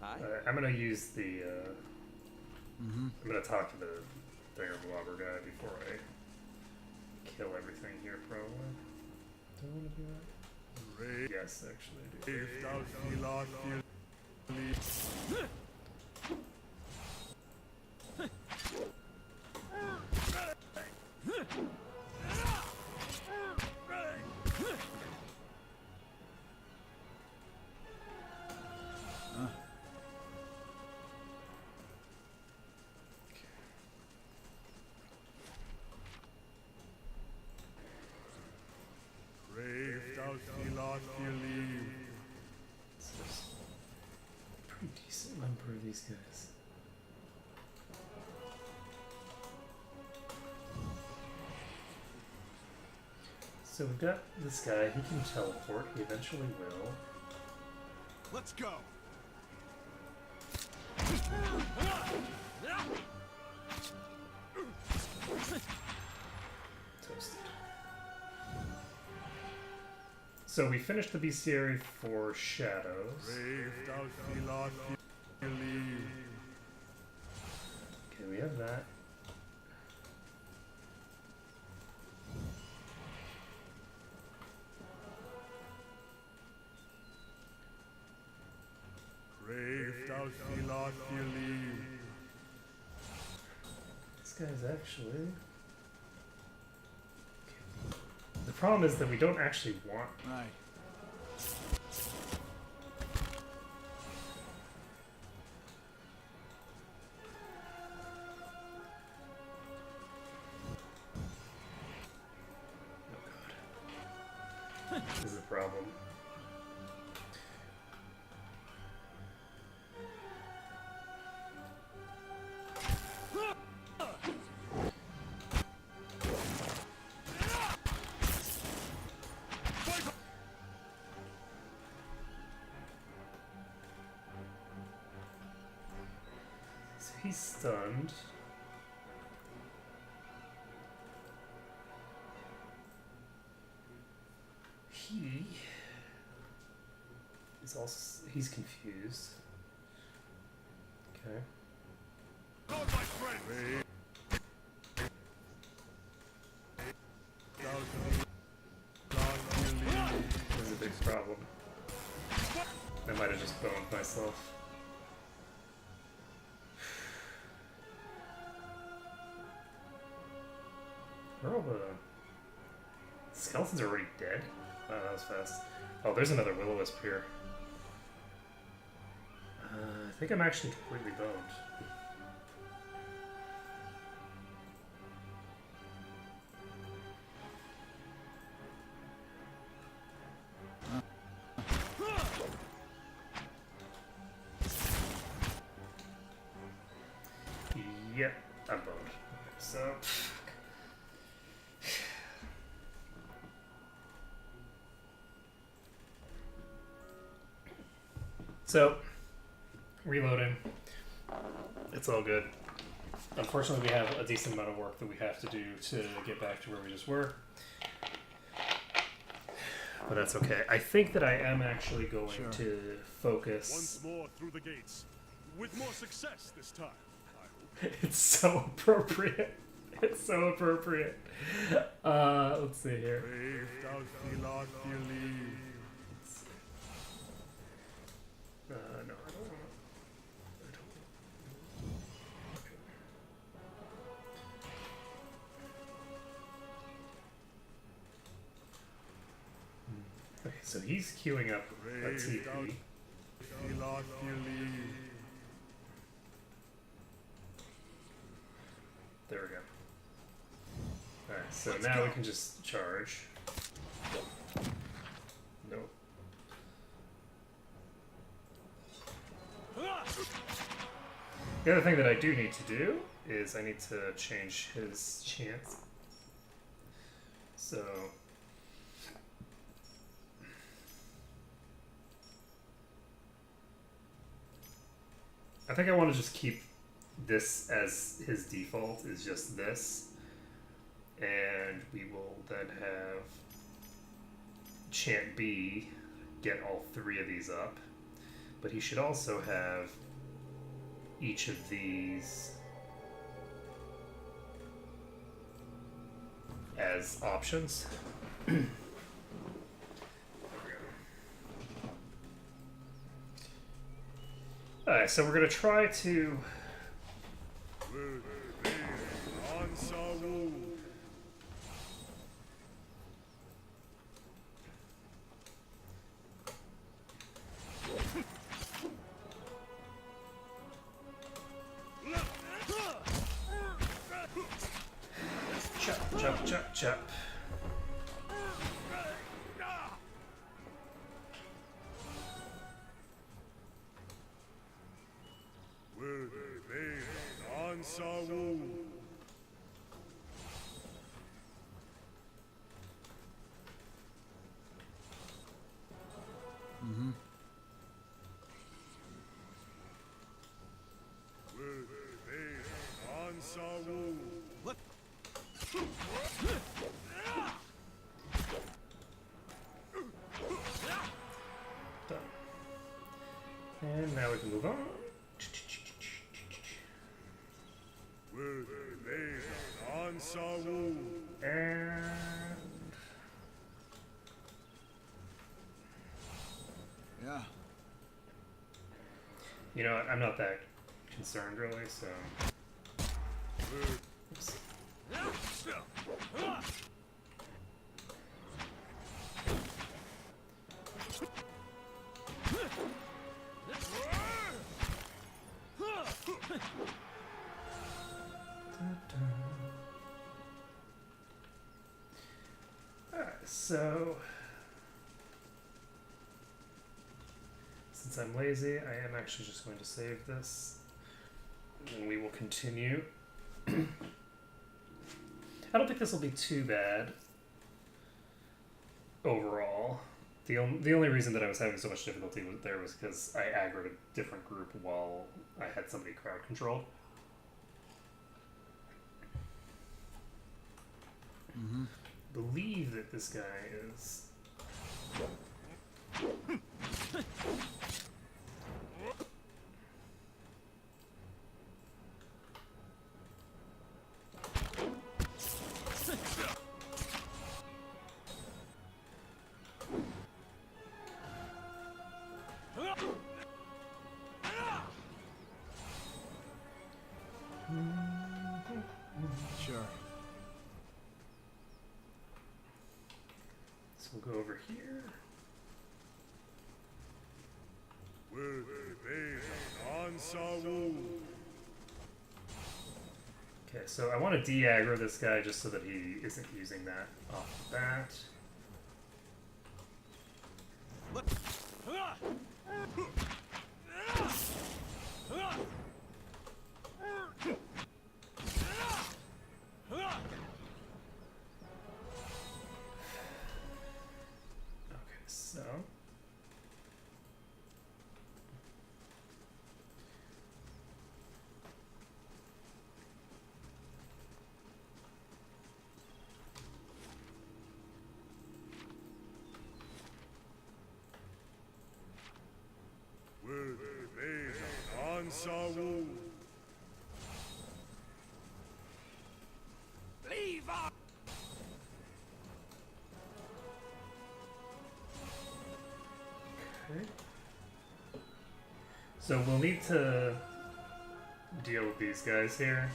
Aye. I'm gonna use the. I'm gonna talk to the Thingamabobber guy before I kill everything here, probably. Do I want to do that? Brave Yes, actually, I do. thou shalt not believe. Brave thou shalt not believe. So there's a pretty decent number of these guys. So we've got this guy, he can teleport, he eventually will. Let's go. Toasted. So we finished the bestiary for Shadows. Brave thou shalt not believe. Okay, we have that. Brave thou shalt not believe. This guy's actually... Okay. The problem is that we don't actually want... Right. Oh god. This is a problem. So he's stunned. He is also he's confused. Okay. Not my friend. Brave thou shalt not believe. This is a big problem. I might have just boned myself. Where are all the skeletons are already dead? Wow, that was fast. Oh, there's another will-o-wisp here. I think I'm actually completely boned. Yep, I'm boned. Okay, so... So, reloading. It's all good. Unfortunately, we have a decent amount of work that we have to do to get back to where we just were. But that's okay. I think that I am actually going to focus. Once more through the gates, with more success this time, I hope. It's so appropriate. It's so appropriate. Let's see here. No, I don't want to. Okay, so he's queuing up a TP. There we go. Alright, so now we can just charge. Nope. The other thing that I do need to do is I need to change his chance. So I think I want to just keep this as his default, is just this. And we will then have Chant B get all three of these up. But he should also have each of these as options. Alright, so we're going to try to... Chop, chop, chop, chop. Done. And now we can move on. And yeah. you know what? I'm not that concerned really, so. Oops. Alright, so since I'm lazy, I am actually just going to save this, and we will continue. I don't think this will be too bad overall. The only reason that I was having so much difficulty there was because I aggroed a different group while I had somebody crowd controlled. Mm-hmm. Believe that this guy is. Sure. So we'll go over here. Okay, so I want to de-aggro this guy just so that he isn't using that off the bat. Okay, so Okay. So we'll need to deal with these guys here.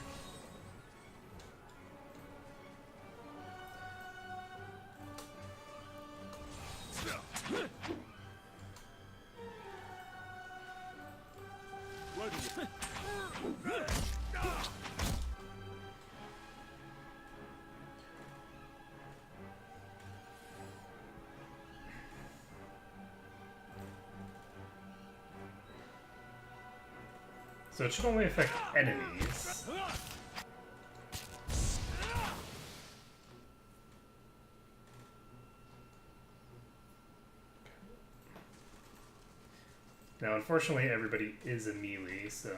So it should only affect enemies. Now, unfortunately, everybody is a melee, so...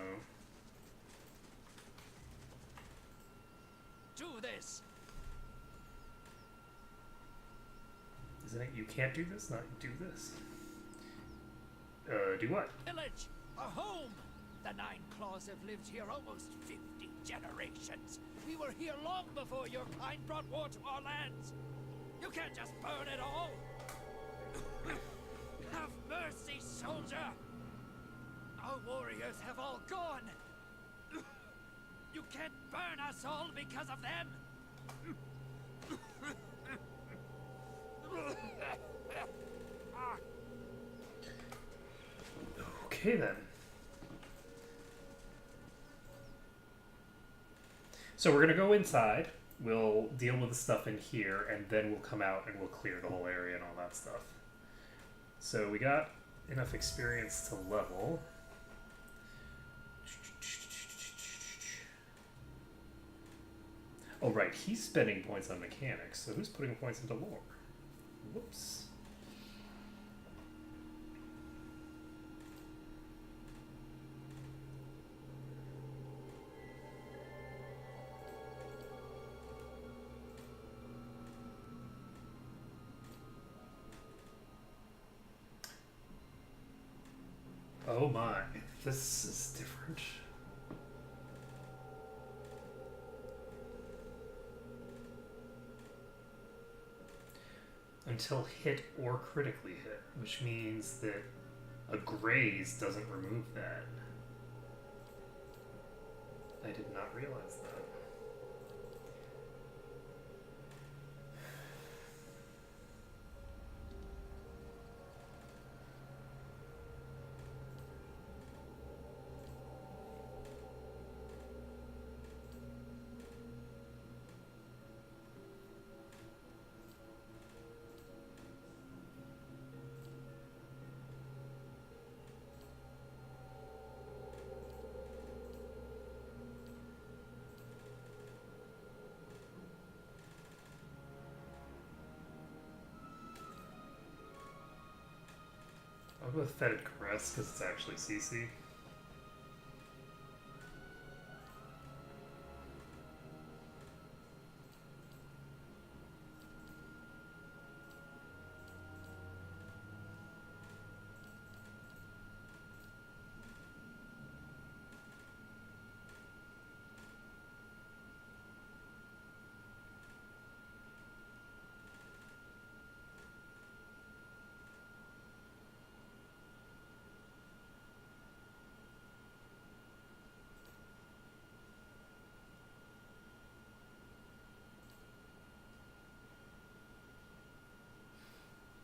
Do this. Isn't it you can't do this, not do this? Do what? Village, a home. The Nine Claws have lived here almost 50 generations. We were here long before your kind brought war to our lands. You can't just burn it all. Have mercy, soldier. Our warriors have all gone. You can't burn us all because of them. Okay, then. So we're going to go inside. We'll deal with the stuff in here, and then we'll come out and we'll clear the whole area and all that stuff. So we got enough experience to level. Oh, right. He's spending points on mechanics, so who's putting points into lore? Whoops. Oh my, this is different. Until hit or critically hit, which means that a graze doesn't remove that. I did not realize that. I'll go with Fetid Caress because it's actually CC.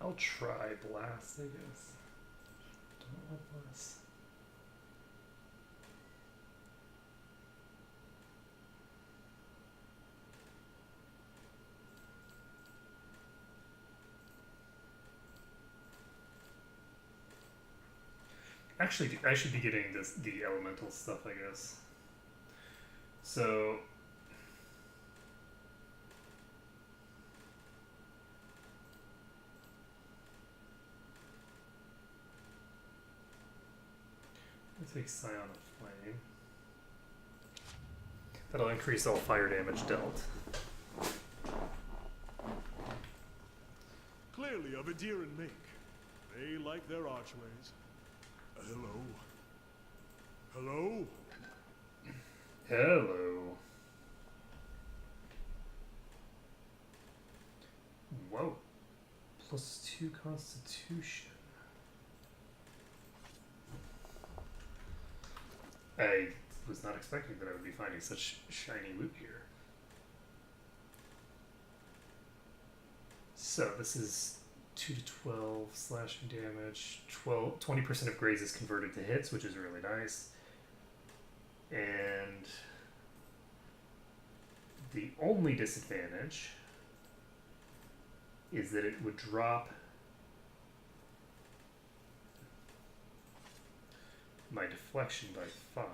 I'll try Blast, I guess. Don't want Blast. Actually, I should be getting the elemental stuff, I guess. So... I'll take Scion of Flame. That'll increase all fire damage dealt. Clearly of a deer and mink. They like their archways. Hello? Hello? Hello. Whoa. +2 Constitution. I was not expecting that I would be finding such shiny loot here. So this is 2 to 12 slashing damage. 20% of graze is converted to hits, which is really nice. And the only disadvantage is that it would drop my deflection by 5.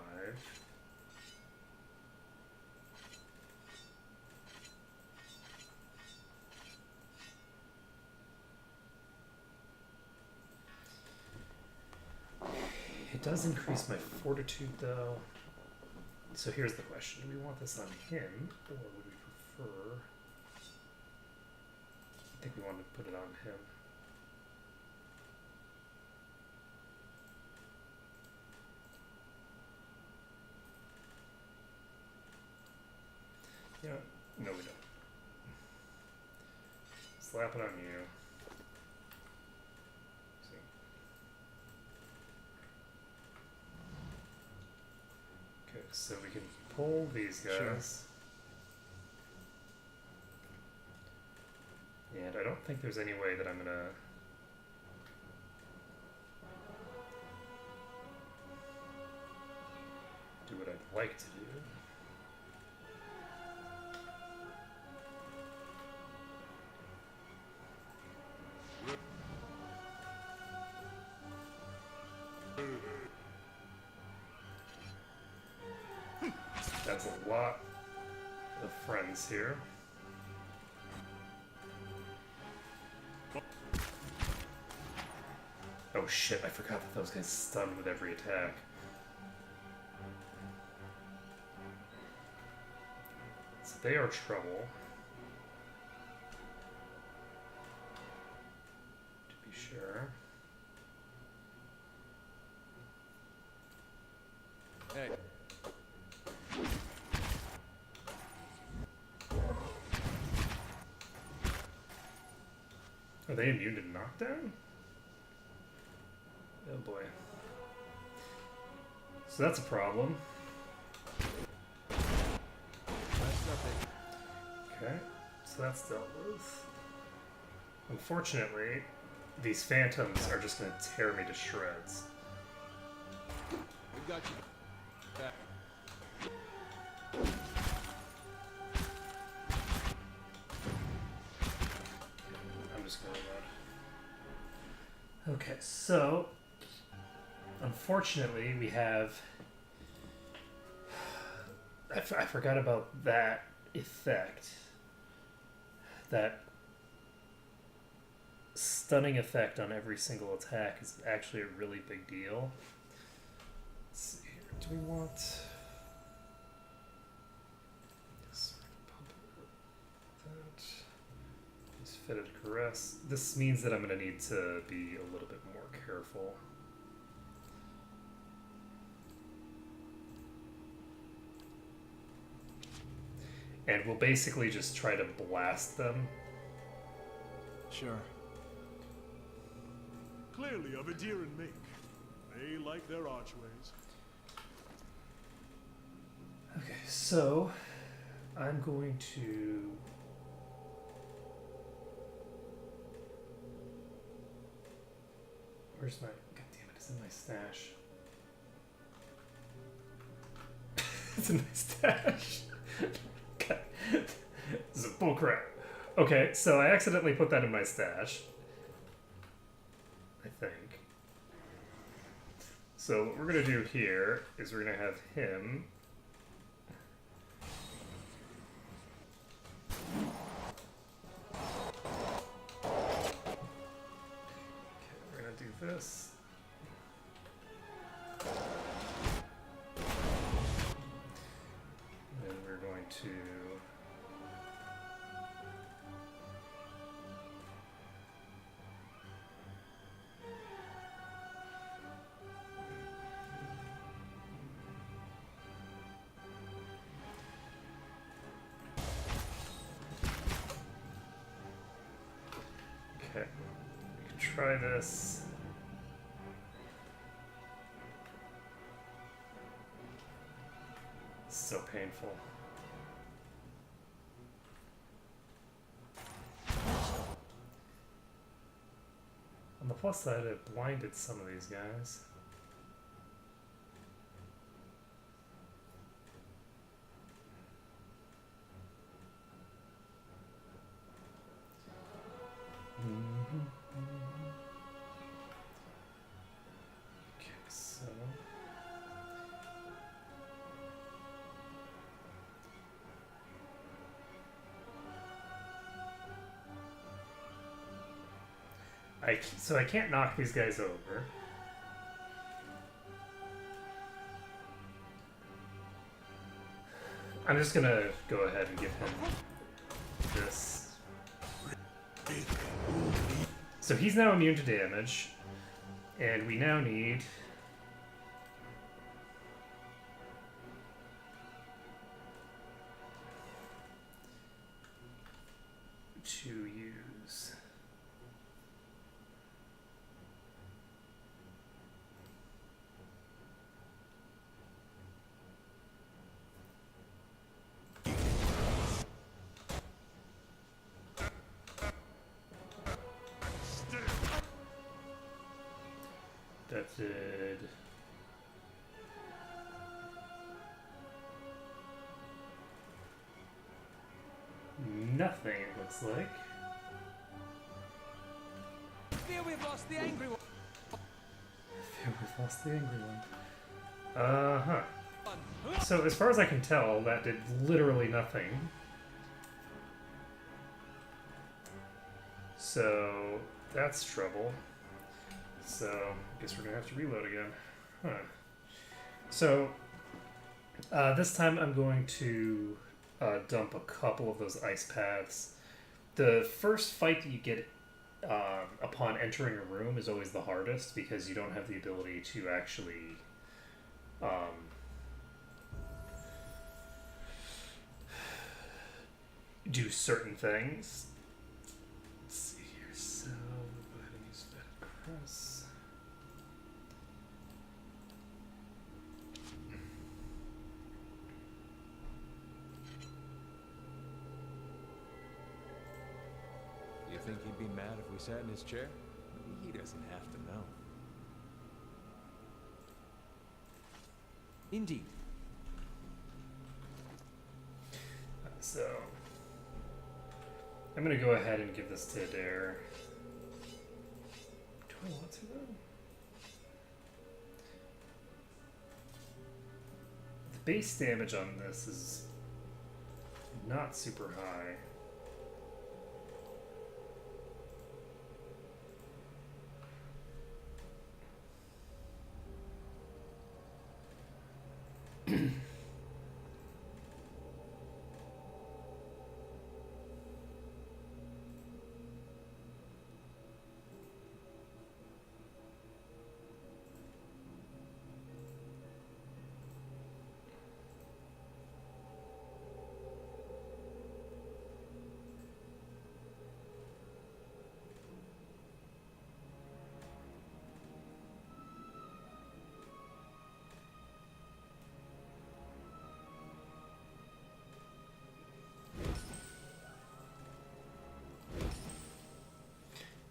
It does increase my fortitude though. So here's the question. Do we want this on him or would we prefer... I think we want to put it on him. Yeah, no we don't. Slap it on you. So. Okay, so we can pull these guys. Sure. And I don't think there's any way that I'm gonna do what I'd like to do. That's a lot of friends here. Oh shit, I forgot that those guys stun with every attack. So they are trouble. To be sure. Hey. Are they immune to knockdown? Oh boy. So that's a problem. That's nothing. Okay, so that's dealt with. Unfortunately, these phantoms are just going to tear me to shreds. We got you. Back. I'm just going to load. Okay, so unfortunately we have... I forgot about that effect. That stunning effect on every single attack is actually a really big deal. Let's see here. Do we want... Yes, that. Use fitted caress. This means that I'm going to need to be a little bit more careful. And we'll basically just try to blast them. Sure. Clearly of a deer and mink. They like their archways. Okay, so I'm going to... Where's my... God damn it, it's in my stash. It's in my stash. God. This is a bullcrap. Okay, so I accidentally put that in my stash. I think. So what we're going to do here is we're going to have him... this. And we're going to okay. We can try this. so painful. On the plus side, it blinded some of these guys. Okay, so I can't knock these guys over. I'm just gonna go ahead and give him this. So he's now immune to damage, and we now need to use that did nothing, it looks like. Fear we've lost the angry one. Fear we've lost the angry one. Uh-huh. So as far as I can tell, that did literally nothing. So that's trouble. So I guess we're gonna have to reload again. Huh. So this time I'm going to dump a couple of those ice paths. The first fight that you get upon entering a room is always the hardest because you don't have the ability to actually do certain things. Let's see here. So, go ahead and use that cross. You think he'd be mad if we sat in his chair? He doesn't have to know. Indeed. So, I'm going to go ahead and give this to Adair. Do I want to, though? The base damage on this is not super high.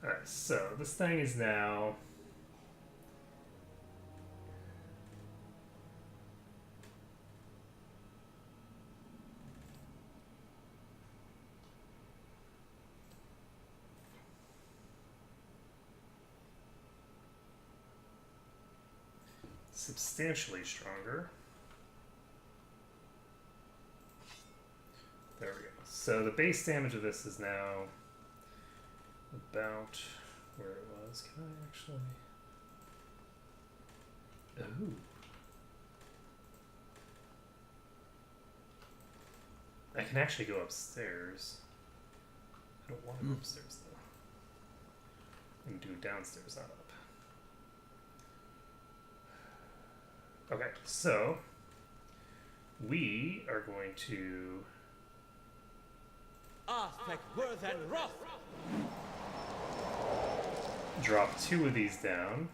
Alright, so this thing is now substantially stronger. There we go. So the base damage of this is now about where it was. Can I actually... Ooh. I can actually go upstairs. I don't want to go upstairs, though. I can do downstairs, not up. Okay, so we are going to drop 2 of these down.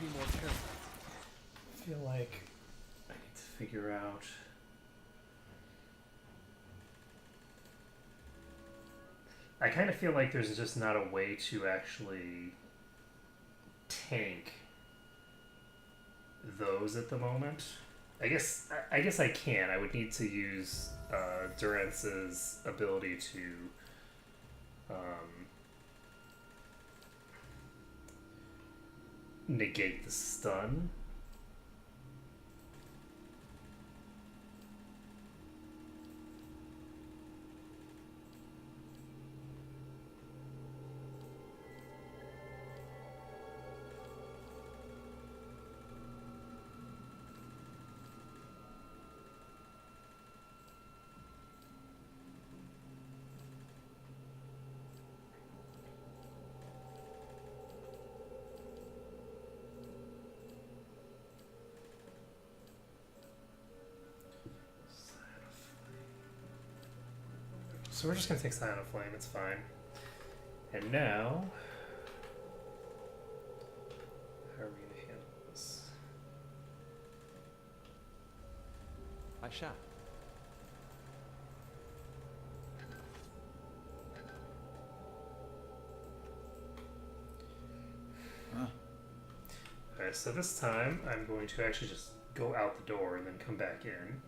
be more careful. I feel like I need to figure out. I kind of feel like there's just not a way to actually tank those at the moment. I guess I can. I would need to use Durance's ability to negate the stun. So we're just gonna take Scion of Flame, it's fine. And now, how are we gonna handle this? I shall. Alright, so this time I'm going to actually just go out the door and then come back in.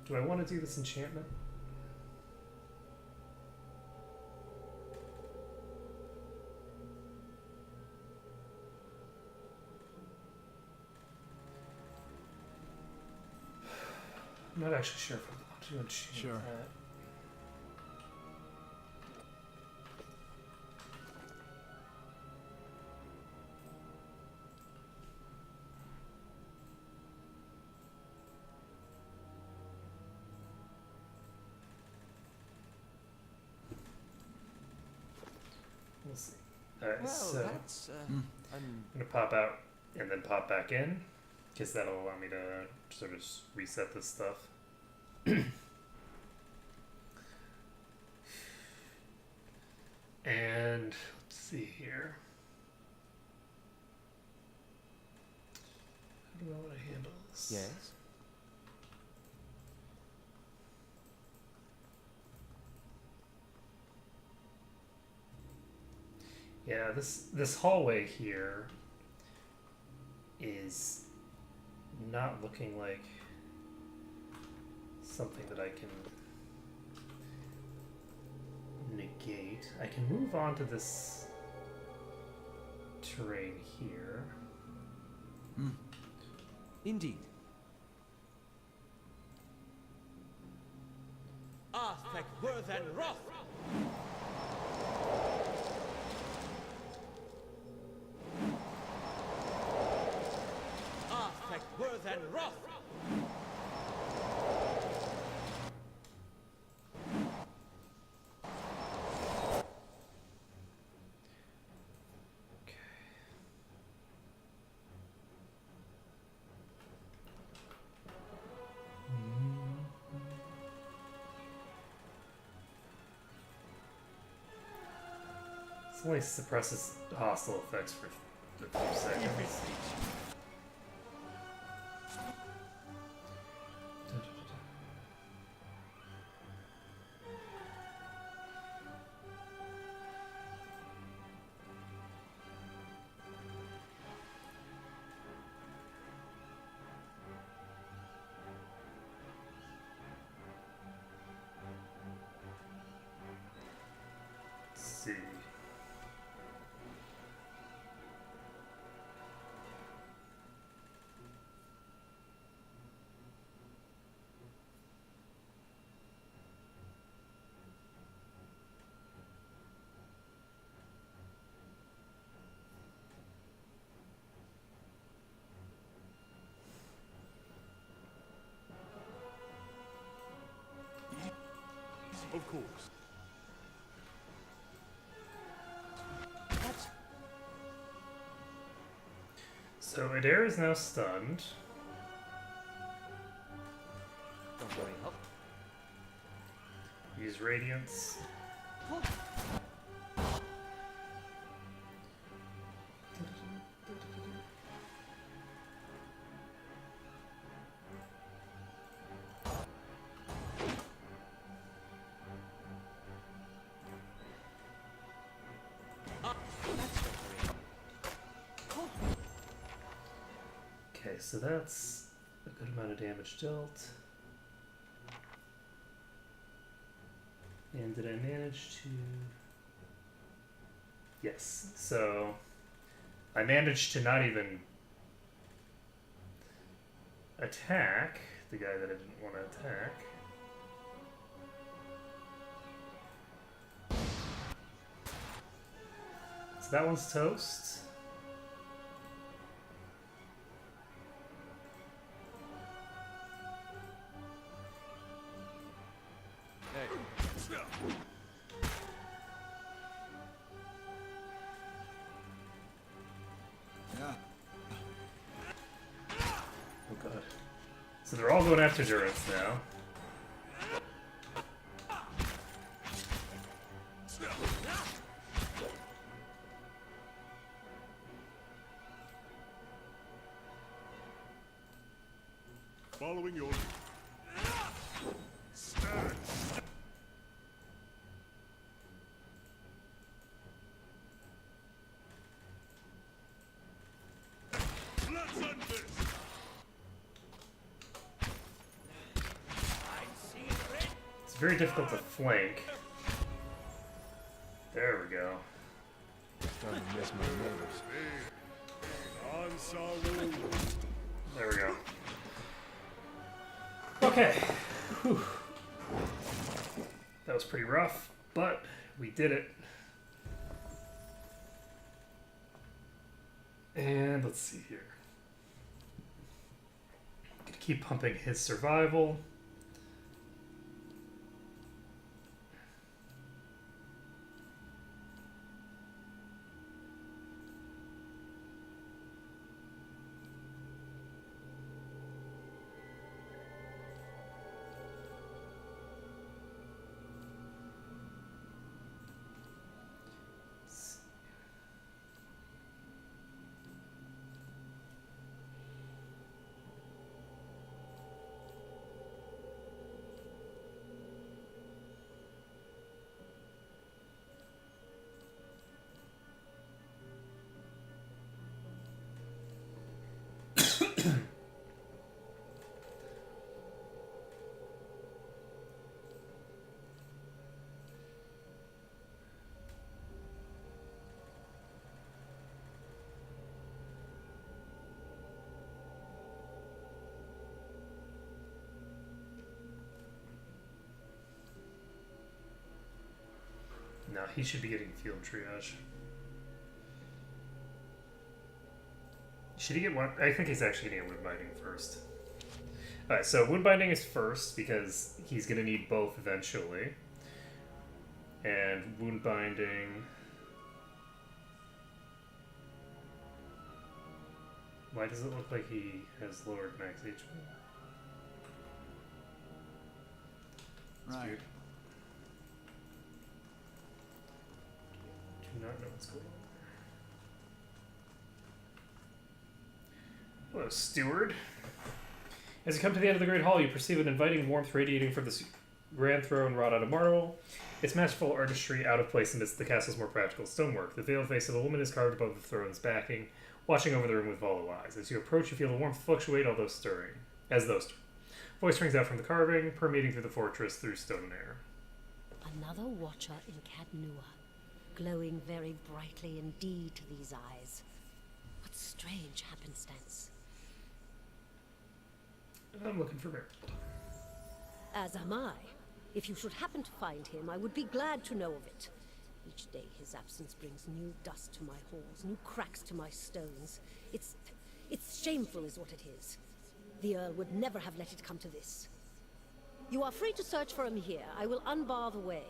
Do I want to do this enchantment? I'm not actually sure if I want to enchant Sure. that. We'll see. Alright, Well, so that's I'm gonna pop out and then pop back in, because that'll allow me to sort of reset this stuff. And let's see here. How do I want to handle this? yes. Yeah, this hallway here is not looking like something that I can negate. I can move on to this terrain here. Indeed. Arthek Worthen Roth! Arthek Worthen Roth! Okay. This only suppresses hostile effects for a few seconds. Let's see. Of course. That's So Adair is now stunned. don't worry, help. Use Radiance. Okay, so that's a good amount of damage dealt. And did I manage to... Yes, so I managed to not even attack the guy that I didn't want to attack. So that one's toast. Hey, Oh god. So they're all going after Durance now. Following your... Stand! Let's end this! It's very difficult to flank. There we go. starting to miss my neighbors. Ansaru! There we go. Okay. Whew. That was pretty rough, but we did it. And let's see here. Gonna keep pumping his survival. No, he should be getting field triage. Should he get one? I think he's actually going to get wound binding first. Alright, so wound binding is first because he's going to need both eventually. And wound binding... Why does it look like he has lowered max HP? That's Right. weird. Do not know what's going on. Hello, steward. As you come to the end of the Great Hall, you perceive an inviting warmth radiating from the grand throne wrought out of marble. Its masterful artistry out of place amidst the castle's more practical stonework. The veiled face of a woman is carved above the throne's backing, watching over the room with hollow eyes. As you approach, you feel the warmth fluctuate, although stirring. Voice rings out from the carving, permeating through the fortress through stone and air. Another watcher in Caed, glowing very brightly indeed to these eyes. What strange happenstance. I'm looking for Merritt. As am I. If you should happen to find him, I would be glad to know of it. Each day his absence brings new dust to my halls, new cracks to my stones. It's shameful is what it is. The Earl would never have let it come to this. You are free to search for him here. I will unbar the way.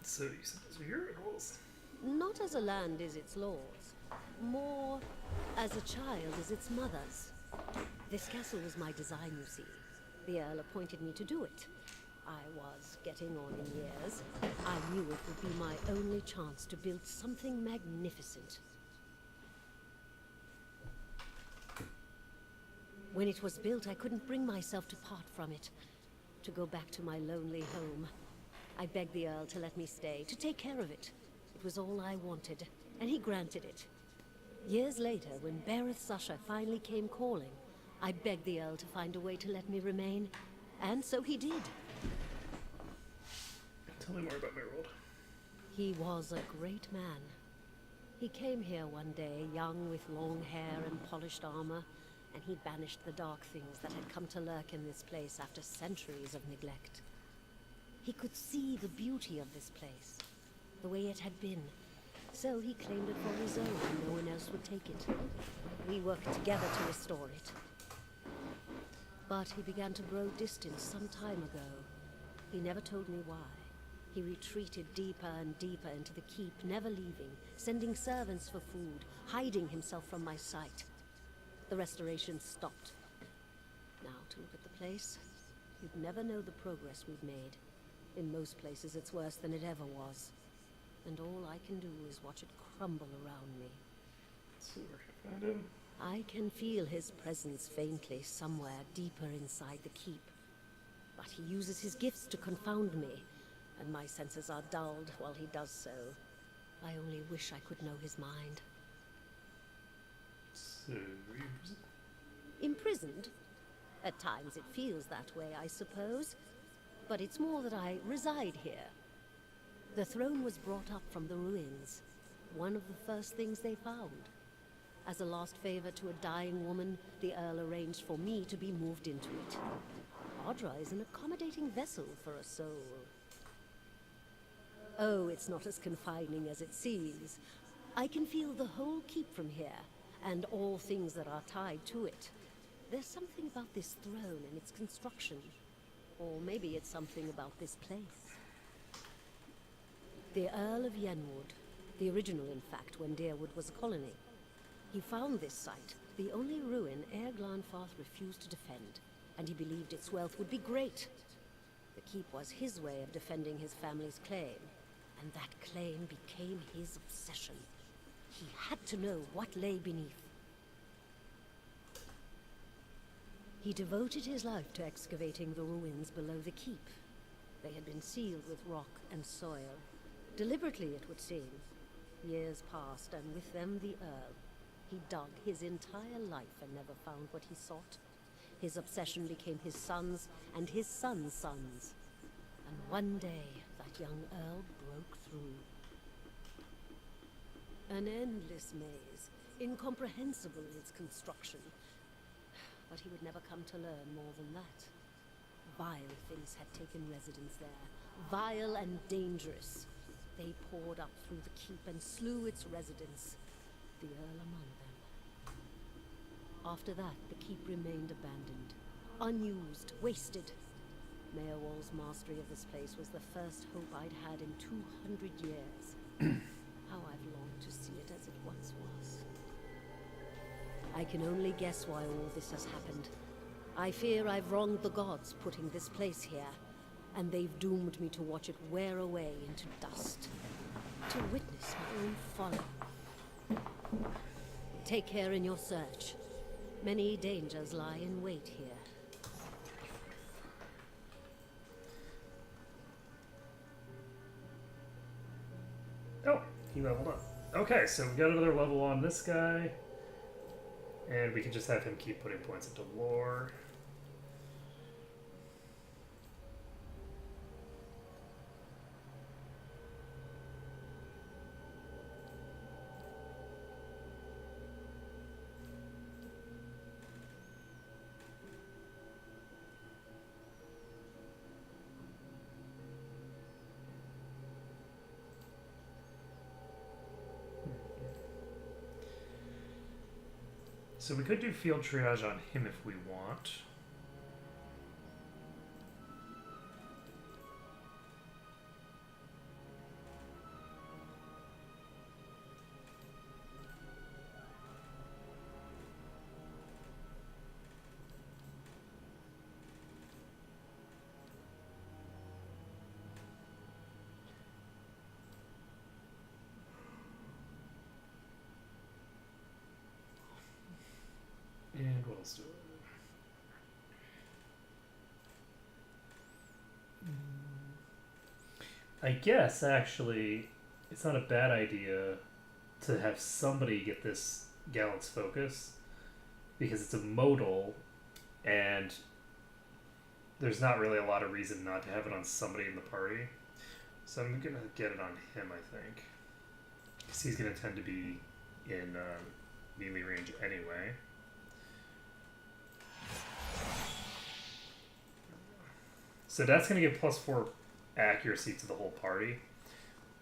So you said those are your rules? Not as a land is its laws, more as a child is its mother's. This castle was my design, you see. The Earl appointed me to do it. I was getting on in years. I knew it would be my only chance to build something magnificent. When it was built, I couldn't bring myself to part from it, to go back to my lonely home. I begged the Earl to let me stay, to take care of it. It was all I wanted, and he granted it. Years later, when Bereth's usher finally came calling, I begged the Earl to find a way to let me remain. And so he did. Tell me more about Merrill. He was a great man. He came here one day, young with long hair and polished armor, and he banished the dark things that had come to lurk in this place after centuries of neglect. He could see the beauty of this place, the way it had been. So he claimed it for his own, and no one else would take it. We worked together to restore it. But he began to grow distant some time ago. He never told me why. He retreated deeper and deeper into the keep, never leaving, sending servants for food, hiding himself from my sight. The restoration stopped. Now, to look at the place, you'd never know the progress we've made. In most places, it's worse than it ever was. And all I can do is watch it crumble around me. Let's see where I can find him. I can feel his presence faintly somewhere deeper inside the keep. But he uses his gifts to confound me, and my senses are dulled while he does so. I only wish I could know his mind. So, were you in prison? Imprisoned? At times it feels that way, I suppose. But it's more that I reside here. The throne was brought up from the ruins, one of the first things they found. As a last favor to a dying woman, the Earl arranged for me to be moved into it. Audra is an accommodating vessel for a soul. Oh, it's not as confining as it seems. I can feel the whole keep from here, and all things that are tied to it. There's something about this throne and its construction. Or maybe it's something about this place. The Earl of Yenwood, the original in fact when Deerwood was a colony. He found this site, the only ruin Ere Glanfarth refused to defend, and he believed its wealth would be great. The keep was his way of defending his family's claim, and that claim became his obsession. He had to know what lay beneath. He devoted his life to excavating the ruins below the keep. They had been sealed with rock and soil. Deliberately, it would seem. Years passed, and with them the Earl. He dug his entire life and never found what he sought. His obsession became his sons and his sons' sons. And one day, that young Earl broke through. An endless maze, incomprehensible in its construction. But he would never come to learn more than that. Vile things had taken residence there, vile and dangerous. They poured up through the keep and slew its residents, the Earl among them. After that, the keep remained abandoned, unused, wasted. Mayorwall's mastery of this place was the first hope I'd had in 200 years. How I've longed to see it as it once was. I can only guess why all this has happened. I fear I've wronged the gods putting this place here, and they've doomed me to watch it wear away into dust. To witness my own folly. Take care in your search. Many dangers lie in wait here. Oh, he leveled up. Okay, so we got another level on this guy. And we can just have him keep putting points into lore. So we could do field triage on him if we want. And what else do I guess, actually, it's not a bad idea to have somebody get this Gallant's focus because it's a modal, and there's not really a lot of reason not to have it on somebody in the party. So I'm gonna get it on him, I think, because he's gonna tend to be in melee range anyway. So that's gonna give +4 accuracy to the whole party,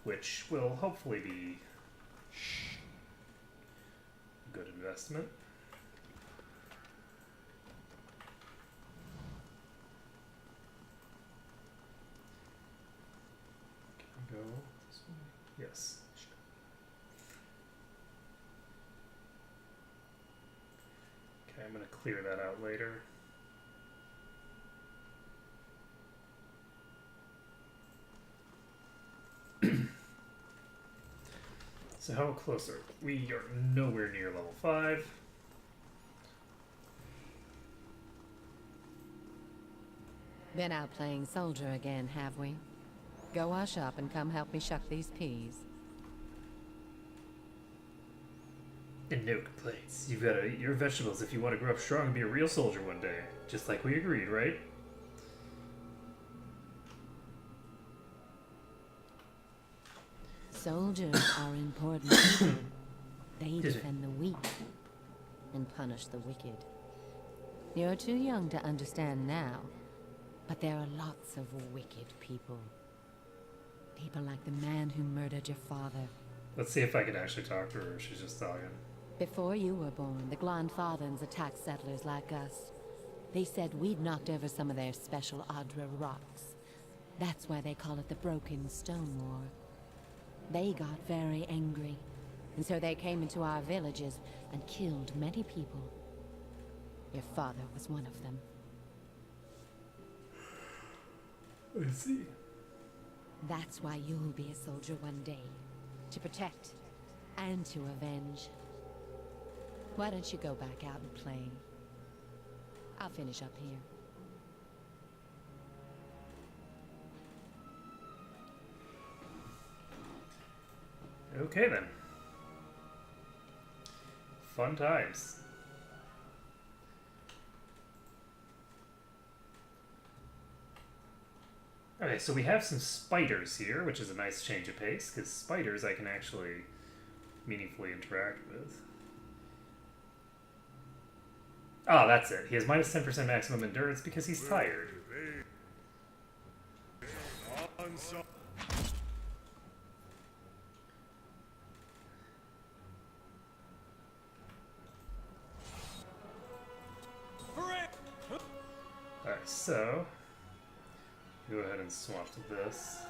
which will hopefully be a good investment. Can I go this way? Yes. Okay, I'm gonna clear that out later. So how close are we? Are nowhere near level 5. Been out playing soldier again, have we? Go wash up and come help me shuck these peas. And no complaints. You've got to eat your vegetables if you want to grow up strong and be a real soldier one day. Just like we agreed, right? Soldiers are important people. They defend the weak and punish the wicked. You're too young to understand now, but there are lots of wicked people. People like the man who murdered your father. Let's see if I can actually talk to her. She's just talking. Before you were born, the Glanfathans attacked settlers like us. They said we'd knocked over some of their special Adra rocks. That's why they call it the Broken Stone War. They got very angry, and so they came into our villages and killed many people. Your father was one of them. I see. That's why you'll be a soldier one day, to protect and to avenge. Why don't you go back out and play? I'll finish up here. Okay then. Fun times. Okay, so we have some spiders here, which is a nice change of pace, because spiders I can actually meaningfully interact with. Ah, that's it. He has minus 10% maximum endurance because he's tired. Alright, so go ahead and swap to this.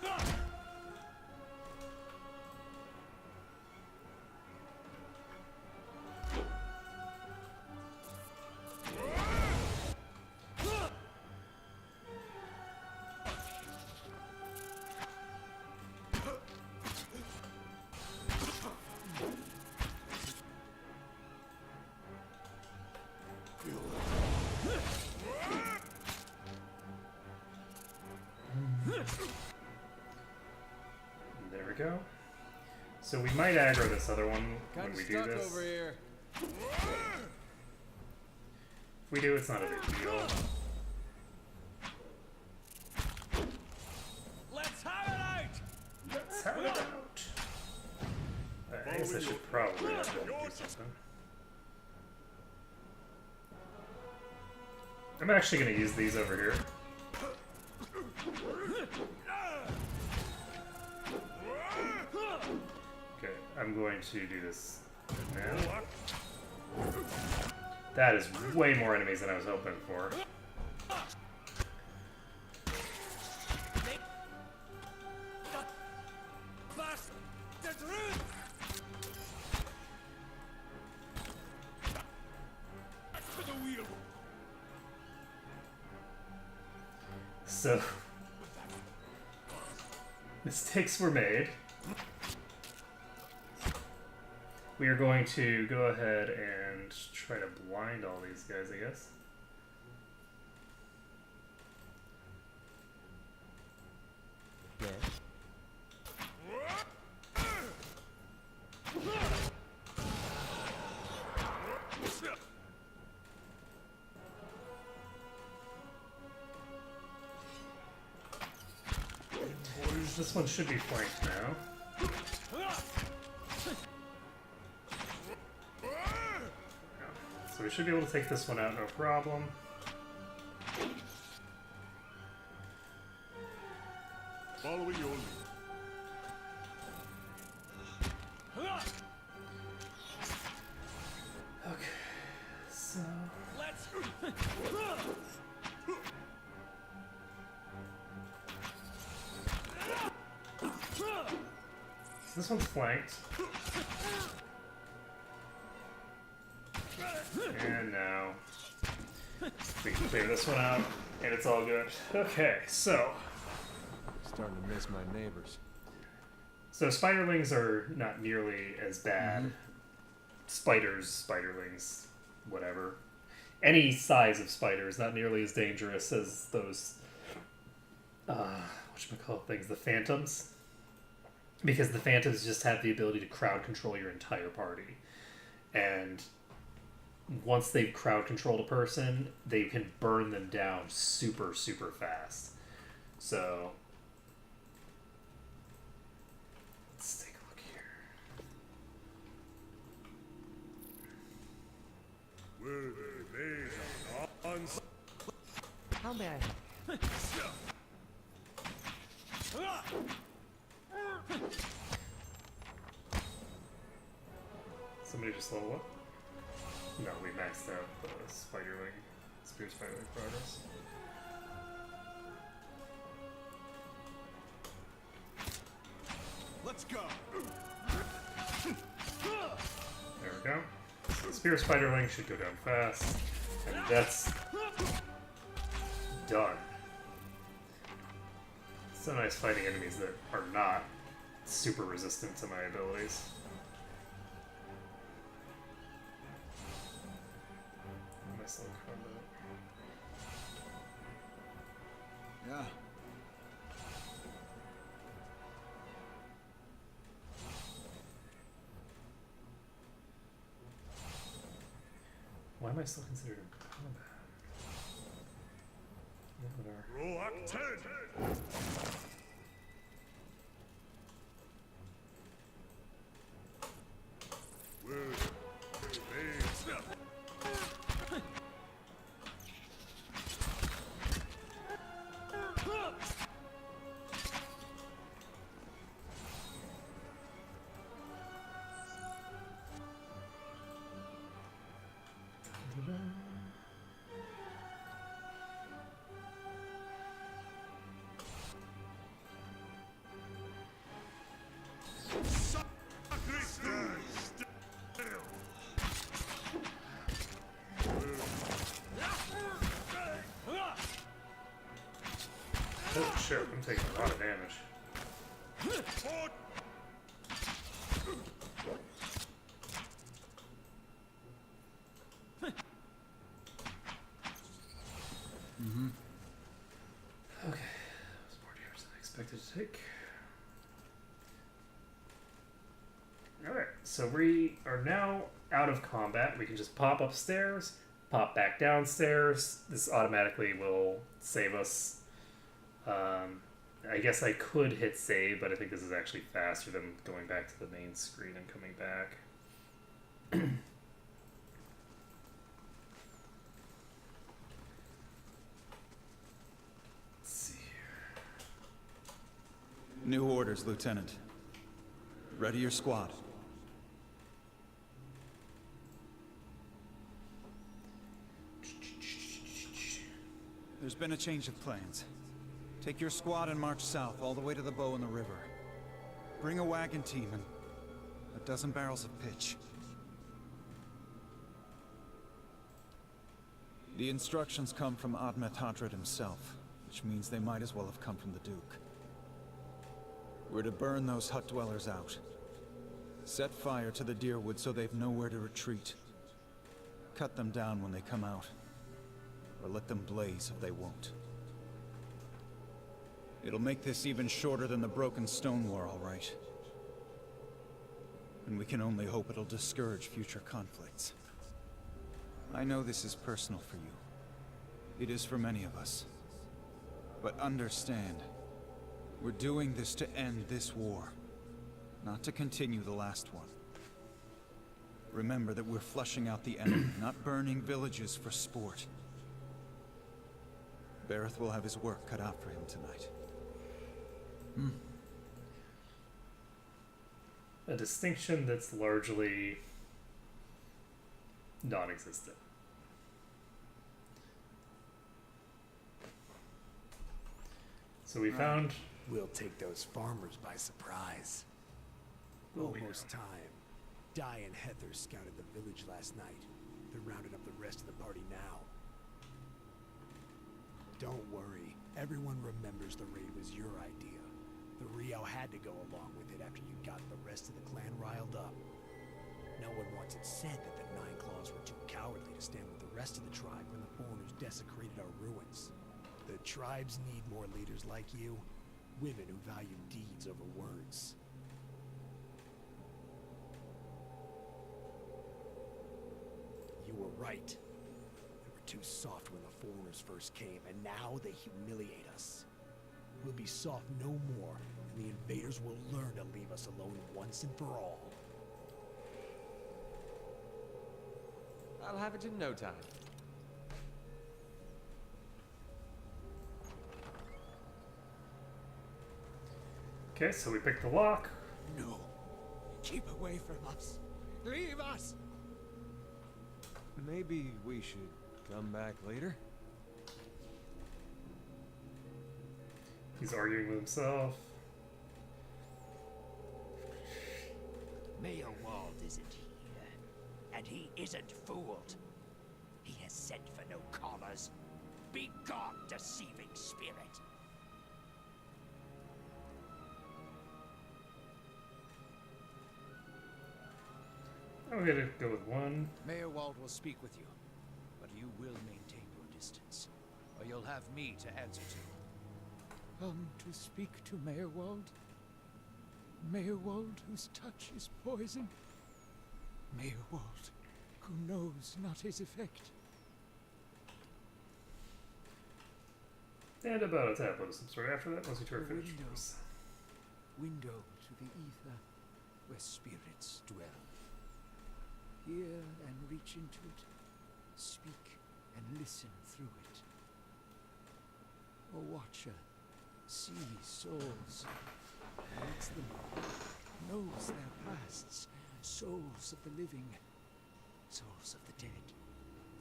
There we go. So we might aggro this other one when we do this. Over here. If we do, it's not a big deal. Let's have it out! Let's have it out. I guess I should probably have to do something. I'm actually going to use these over here. Okay, I'm going to do this now. That is way more enemies than I was hoping for. So, mistakes were made. We are going to go ahead and try to blind all these guys, I guess. this one should be flanked now. So we should be able to take this one out, no problem. Following your lead. Okay, so... Let's. This one's flanked. And now we can clear this one out, and it's all good. Okay, so Starting to miss my neighbors. spiderlings are not nearly as bad. Spiders, spiderlings, whatever. Any size of spider is not nearly as dangerous as those whatchamacallit things, the phantoms. Because the phantoms just have the ability to crowd control your entire party. And once they've crowd controlled a person, they can burn them down super, super fast. So let's take a look here. How may I help? Somebody just level up? No, we maxed out the spiderling, spear spiderling progress. Let's go. There we go. So the spear spiderling should go down fast. And that's done. It's so nice fighting enemies that are not super resistant to my abilities. Nice little combo. Yeah. Why am I still considered in combat? Yeah, whatever. Rock 10. Oh shit, I'm taking a lot of damage. Okay, that was more damage than I expected to take. Alright, so we are now out of combat. We can just pop upstairs, pop back downstairs. This automatically will save us. I guess I could hit save, but I think this is actually faster than going back to the main screen and coming back. Let's see here. New orders, Lieutenant. Ready your squad. There's been a change of plans. Take your squad and march south all the way to the bow in the river. Bring a wagon team and a dozen barrels of pitch. The instructions come from Admet Hadred himself, which means they might as well have come from the Duke. We're to burn those hut dwellers out. Set fire to the deerwood so they've nowhere to retreat. Cut them down when they come out. Or let them blaze if they won't. It'll make this even shorter than the Broken Stone War, all right. And we can only hope it'll discourage future conflicts. I know this is personal for you. It is for many of us. But understand, We're doing this to end this war, not to continue the last one. Remember that we're flushing out the enemy, not burning villages for sport. Bareth will have his work cut out for him tonight. A distinction that's largely non-existent. So we found... We'll take those farmers by surprise. Will we Almost time. Di and Heather scouted the village last night. They're rounding up the rest of the party now. Don't worry. Everyone remembers the raid was your idea. The Rio had to go along with it after you got the rest of the clan riled up. No one once had said that the Nine Claws were too cowardly to stand with the rest of the tribe when the foreigners desecrated our ruins. The tribes need more leaders like you. Women who value deeds over words. You were right. They were too soft when the foreigners first came, and now they humiliate us. We'll be soft no more, and the invaders will learn to leave us alone once and for all. I'll have it in no time. Okay, so we picked the lock. No. Keep away from us. Leave us! Maybe we should come back later? He's arguing with himself. Mayor Wald isn't here, and he isn't fooled. He has sent for no callers. Be gone, deceiving spirit. I'm gonna go with one. Mayor Wald will speak with you, but you will maintain your distance, or you'll have me to answer to. Come to speak to Mayor Wald? Mayor Wald, whose touch is poison? Mayor Wald, who knows not his effect? And about a tablet of some sort after that, once we turn finished. Window to the ether, where spirits dwell. Hear and reach into it. Speak and listen through it. A watcher sees souls, reads them, knows their pasts, souls of the living, souls of the dead,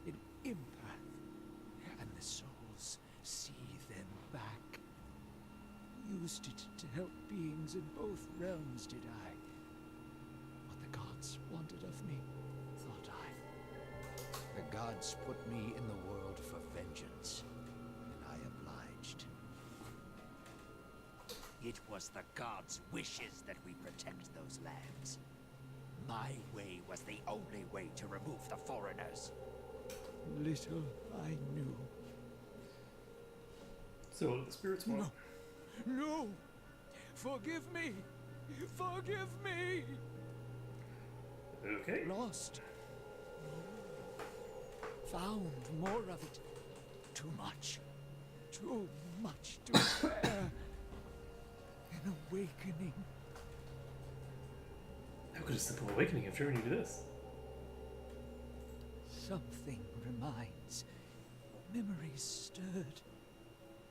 in empath, and the souls see them back. Used it to help beings in both realms, did I? What the gods wanted of me, thought I. The gods put me in the world for vengeance, and I obliged. It was the gods' wishes that we protect those lands. My way was the only way to remove the foreigners. Little I knew. So what do the spirits want? No! Forgive me! Forgive me! Okay. Lost. No. Found more of it. Too much. Too much to bear. An awakening. How could a simple awakening have driven you to this? Something reminds. Memories stirred.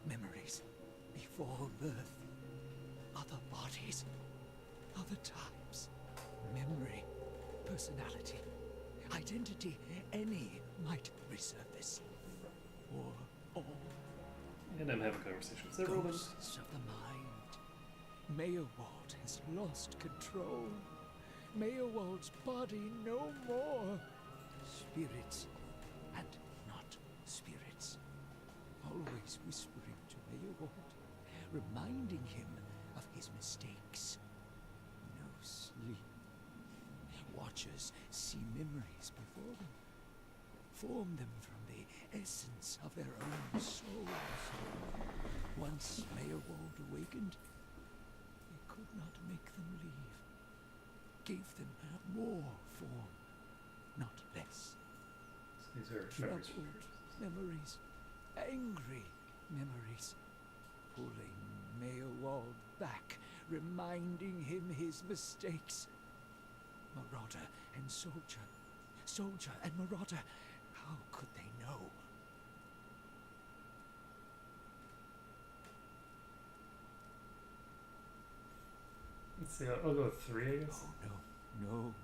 Memories before birth. Other bodies. Other times. Memory. Personality. Identity. Any might resurface. Or all. And I'm having a conversation with several of them. Ghosts of the mind. Mayerwald has lost control. Mayerwald's body no more. Spirits and not spirits. Always whispering to Mayerwald, reminding him of his mistakes. No sleep. Watchers see memories before them. Form them from the essence of their own souls. Once Mayerwald awakened, they could not make them leave. Gave them more form, not less. So these are memories from Troubled memories, angry memories, pulling Mayorwald back, reminding him his mistakes. Marauder and soldier. Soldier and marauder. How could they know? Let's see, I'll go with 3, I guess. Oh, no.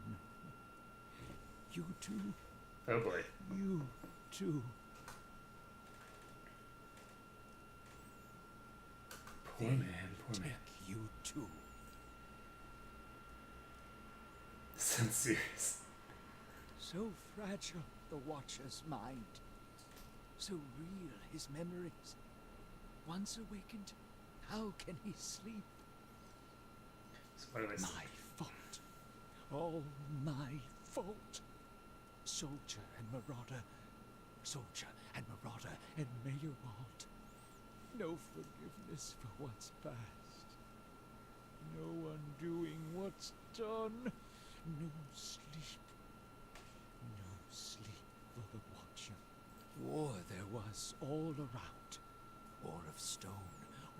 You too. Oh boy. You too. Poor man, poor man. Take you too. Sounds serious. So fragile, the Watcher's mind. So real, his memories. Once awakened, how can he sleep? So what do I say? My fault. All my fault. Soldier and marauder. Soldier and marauder and Mayorwald. No forgiveness for what's past. No undoing what's done. No sleep. No sleep for the Watcher. War there was all around. War of stone.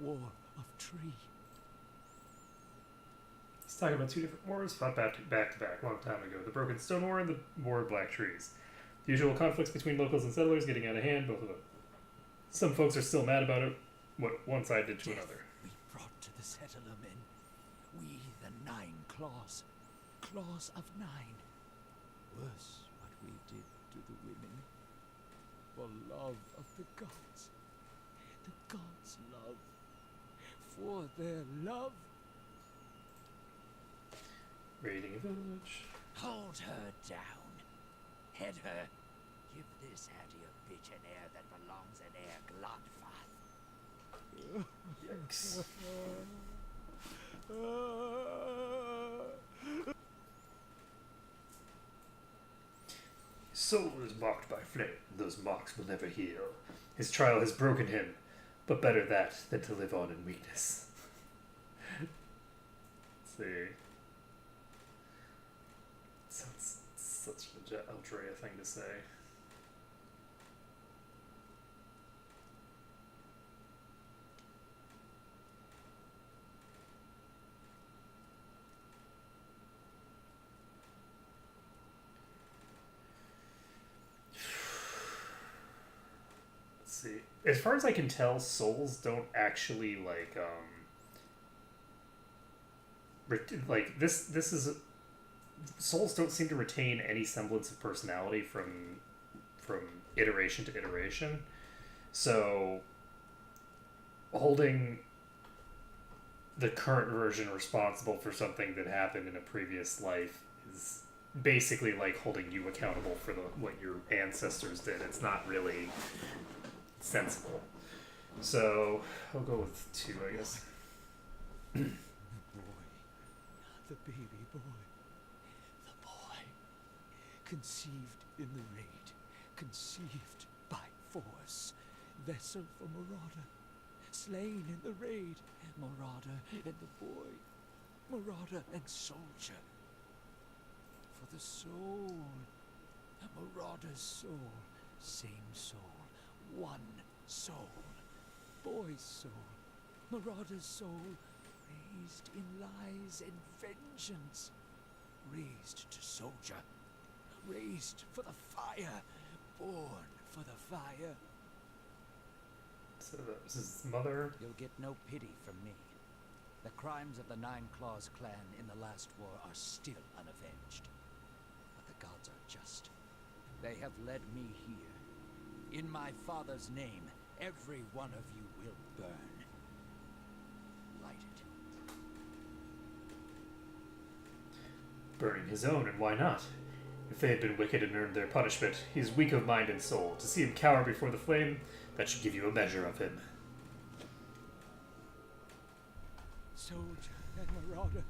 War of tree. He's talking about 2 different wars fought back to back, long time ago. The Broken Stone War and the War of Black Trees. The usual conflicts between locals and settlers getting out of hand, both of them. Some folks are still mad about it, what one side did to another. We brought to the settler men. We, the 9 claws. Claws of 9. Worse what we did to the women. For love of the gods. The gods' love. For their love. Raiding a village. Hold her down. Head her. Give this Hattie a bitch an heir that belongs in Air Glodfath. Yikes. His soul is marked by flame. Those marks will never heal. His trial has broken him, but better that than to live on in weakness. Let's see. Sounds such an Eltrea thing to say. Let's see. As far as I can tell, souls don't actually like this is souls don't seem to retain any semblance of personality from iteration to iteration. So holding the current version responsible for something that happened in a previous life is basically like holding you accountable for what your ancestors did. It's not really sensible. So I'll go with 2, I guess. The boy. The baby boy. The boy. Conceived in the raid. Conceived by force. Vessel for marauder. Slain in the raid. Marauder and the boy. Marauder and soldier. For the soul. Marauder's soul. Same soul. One soul. Boy's soul. Marauder's soul. Raised in lies and vengeance. Raised to soldier. Raised for the fire. Born for the fire. So that was his mother. You'll get no pity from me. The crimes of the Nine Claws clan in the last war are still unavenged. But the gods are just. They have led me here. In my father's name, every one of you will burn. Light it. Burning his own, and why not? If they had been wicked and earned their punishment, he is weak of mind and soul. To see him cower before the flame, that should give you a measure of him. Soldier and marauder.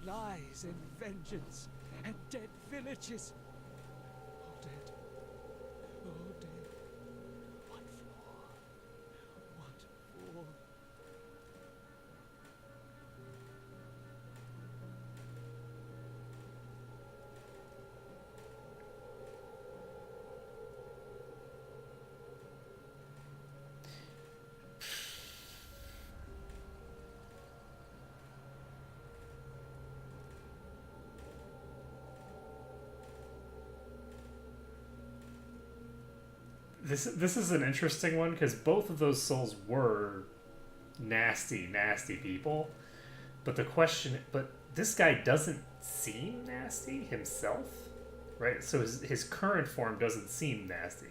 Lies and vengeance. And dead villages. All dead. All dead. What for? What for? this is an interesting one because both of those souls were nasty, nasty people. But this guy doesn't seem nasty himself, right? So his current form doesn't seem nasty.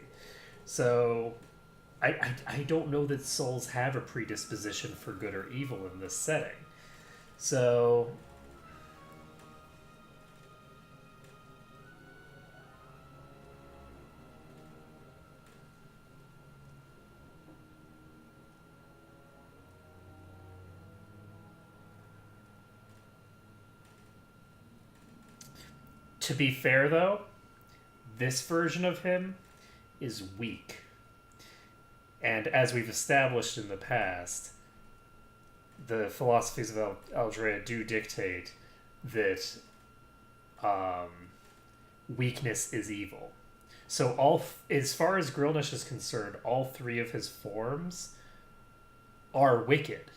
So I don't know that souls have a predisposition for good or evil in this setting. So to be fair, though, this version of him is weak. And as we've established in the past, the philosophies of Aldrea do dictate that weakness is evil. So as far as Grillnish is concerned, all three of his forms are wicked.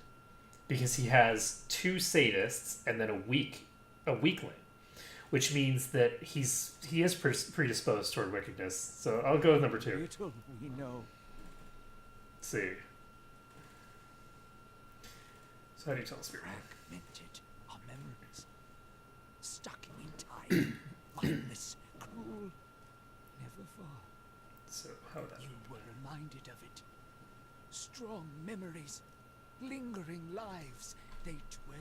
Because he has two sadists and then a weakling. Which means that he is predisposed toward wickedness. So I'll go with number 2. Little we know. Let's see. So how do you tell a spirit? Fragmented our memories. Stuck in time. Mindless, cruel. Never far. So how would that? You were reminded of it. Strong memories. Lingering lives. They dwell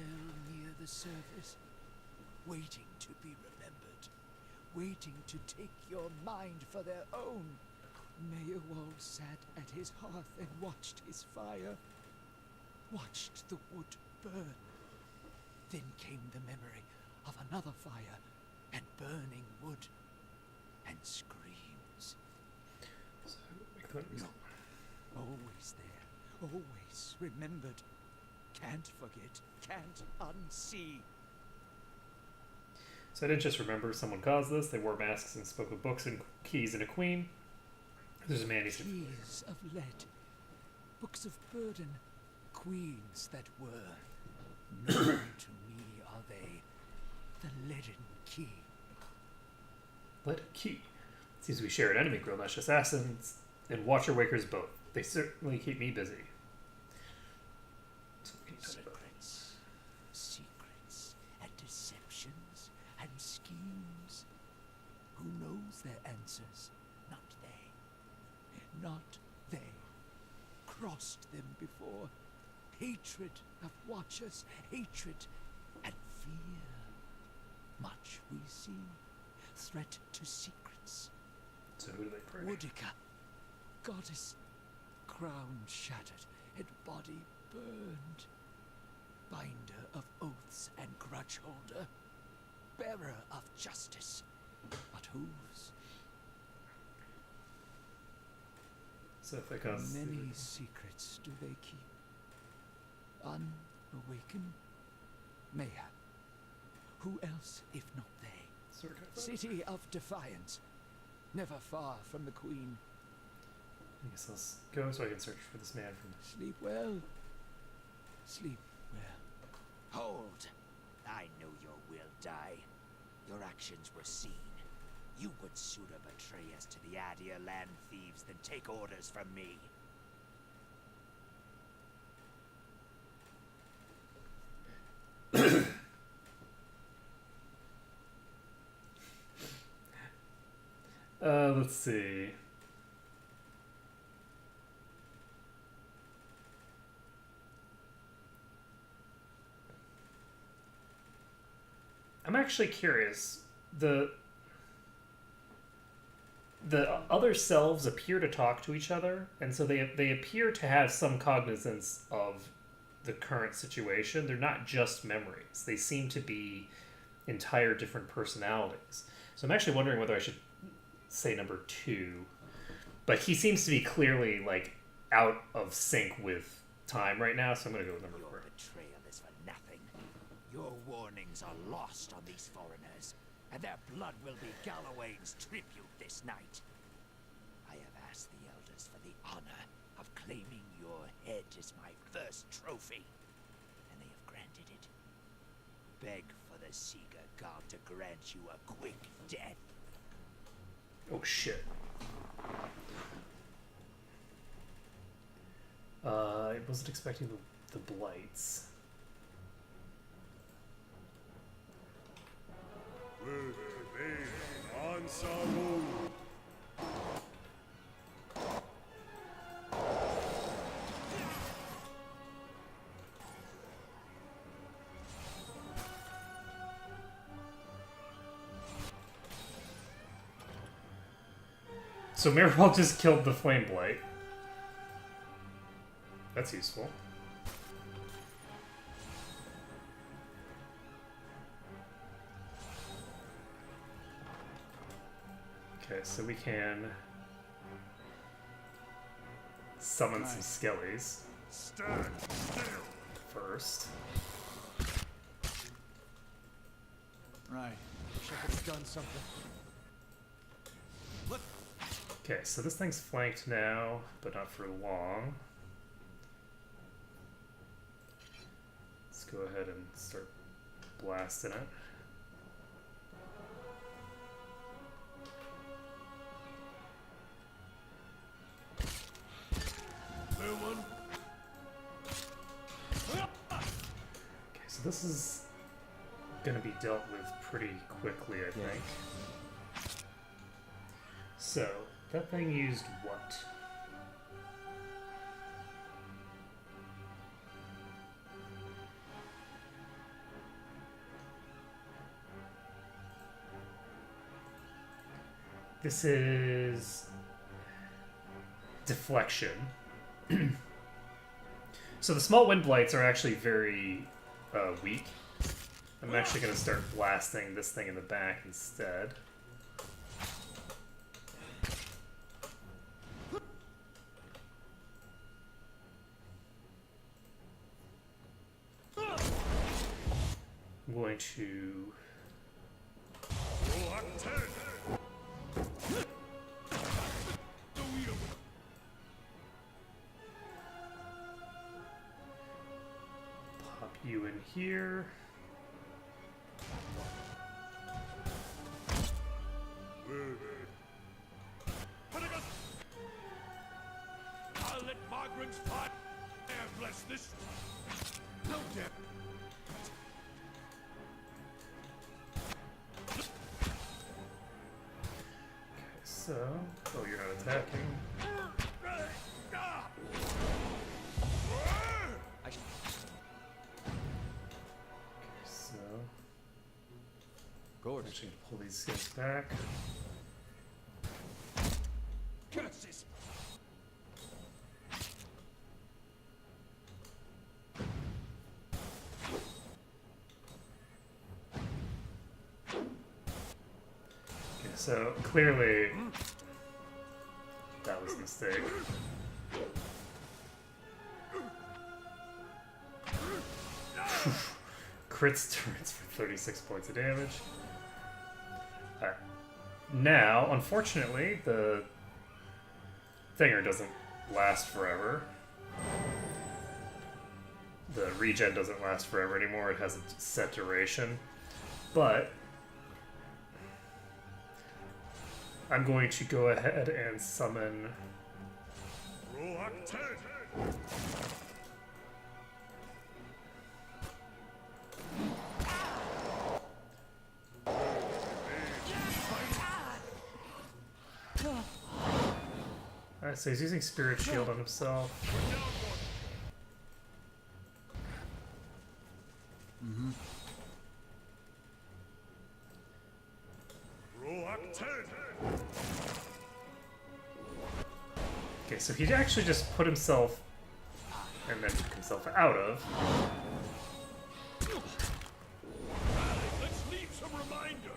near the surface. Waiting to be remembered, waiting to take your mind for their own. Meowald sat at his hearth and watched his fire, watched the wood burn. Then came the memory of another fire and burning wood and screams. No, always there, always remembered. Can't forget, can't unsee. So I didn't just remember someone caused this. They wore masks and spoke of books and keys and a queen. There's a man. Keys of lead, books of burden, queens that were. Known to me are they, the leaden key. Leaden key. Seems we share an enemy, Grillnish assassins and Watcher Wakers both. They certainly keep me busy. So what can you tell me about it? Secrets and deceptions and schemes. Who knows their answers? Not they. Not they. Crossed them before. Hatred of watchers, hatred and fear. Much we see. Threat to secrets. So who do they pray? Woodica, goddess, crown shattered and body burned. Binder of oaths and grudge holder. Bearer of justice. But whose? So if they cause Many secrets do they keep. Unawakened? Mayhap. Who else if not they? City of Defiance. Never far from the Queen. I guess I'll go so I can search for this man from... Sleep well. Sleep well. Hold! I know your will die. Your actions were seen. You would sooner betray us to the Adir land thieves than take orders from me. Let's see. I'm actually curious. The other selves appear to talk to each other, and so they appear to have some cognizance of the current situation. They're not just memories. They seem to be entire different personalities. So I'm actually wondering whether I should say number 2. But he seems to be clearly like out of sync with time right now, so I'm going to go with number 4. Your betrayal is for nothing. Your warnings are lost on these foreigners, and their blood will be Gallowayne's tribute this night. I have asked the elders for the honor of claiming your head as my first trophy, and they have granted it. Beg for the Seeker God to grant you a quick death. Oh shit. I wasn't expecting the blights. So Mirabelle just killed the Flame Blight. That's useful. Okay, so we can summon some skellies first. Right. Wish I could have done something. Okay, so this thing's flanked now, but not for long. Let's go ahead and start blasting it. Okay, so this is gonna be dealt with pretty quickly, I think. So, that thing used what? This is deflection. So the small wind blights are actually very weak. I'm actually going to start blasting this thing in the back instead. I'm going to pop you in here. I'll let Margaret's fire bless this. No depth. So, oh, you're not attacking. So, I'm actually gonna pull these guys back. Curses. Okay, so clearly that was a mistake. Crits turns for 36 points of damage. Alright. Now, unfortunately, the Thinger doesn't last forever. The regen doesn't last forever anymore, it has a set duration. But I'm going to go ahead and summon Alright, so he's using Spirit Shield on himself. Okay, so he actually just put himself and then took himself out of. Let's leave some reminders.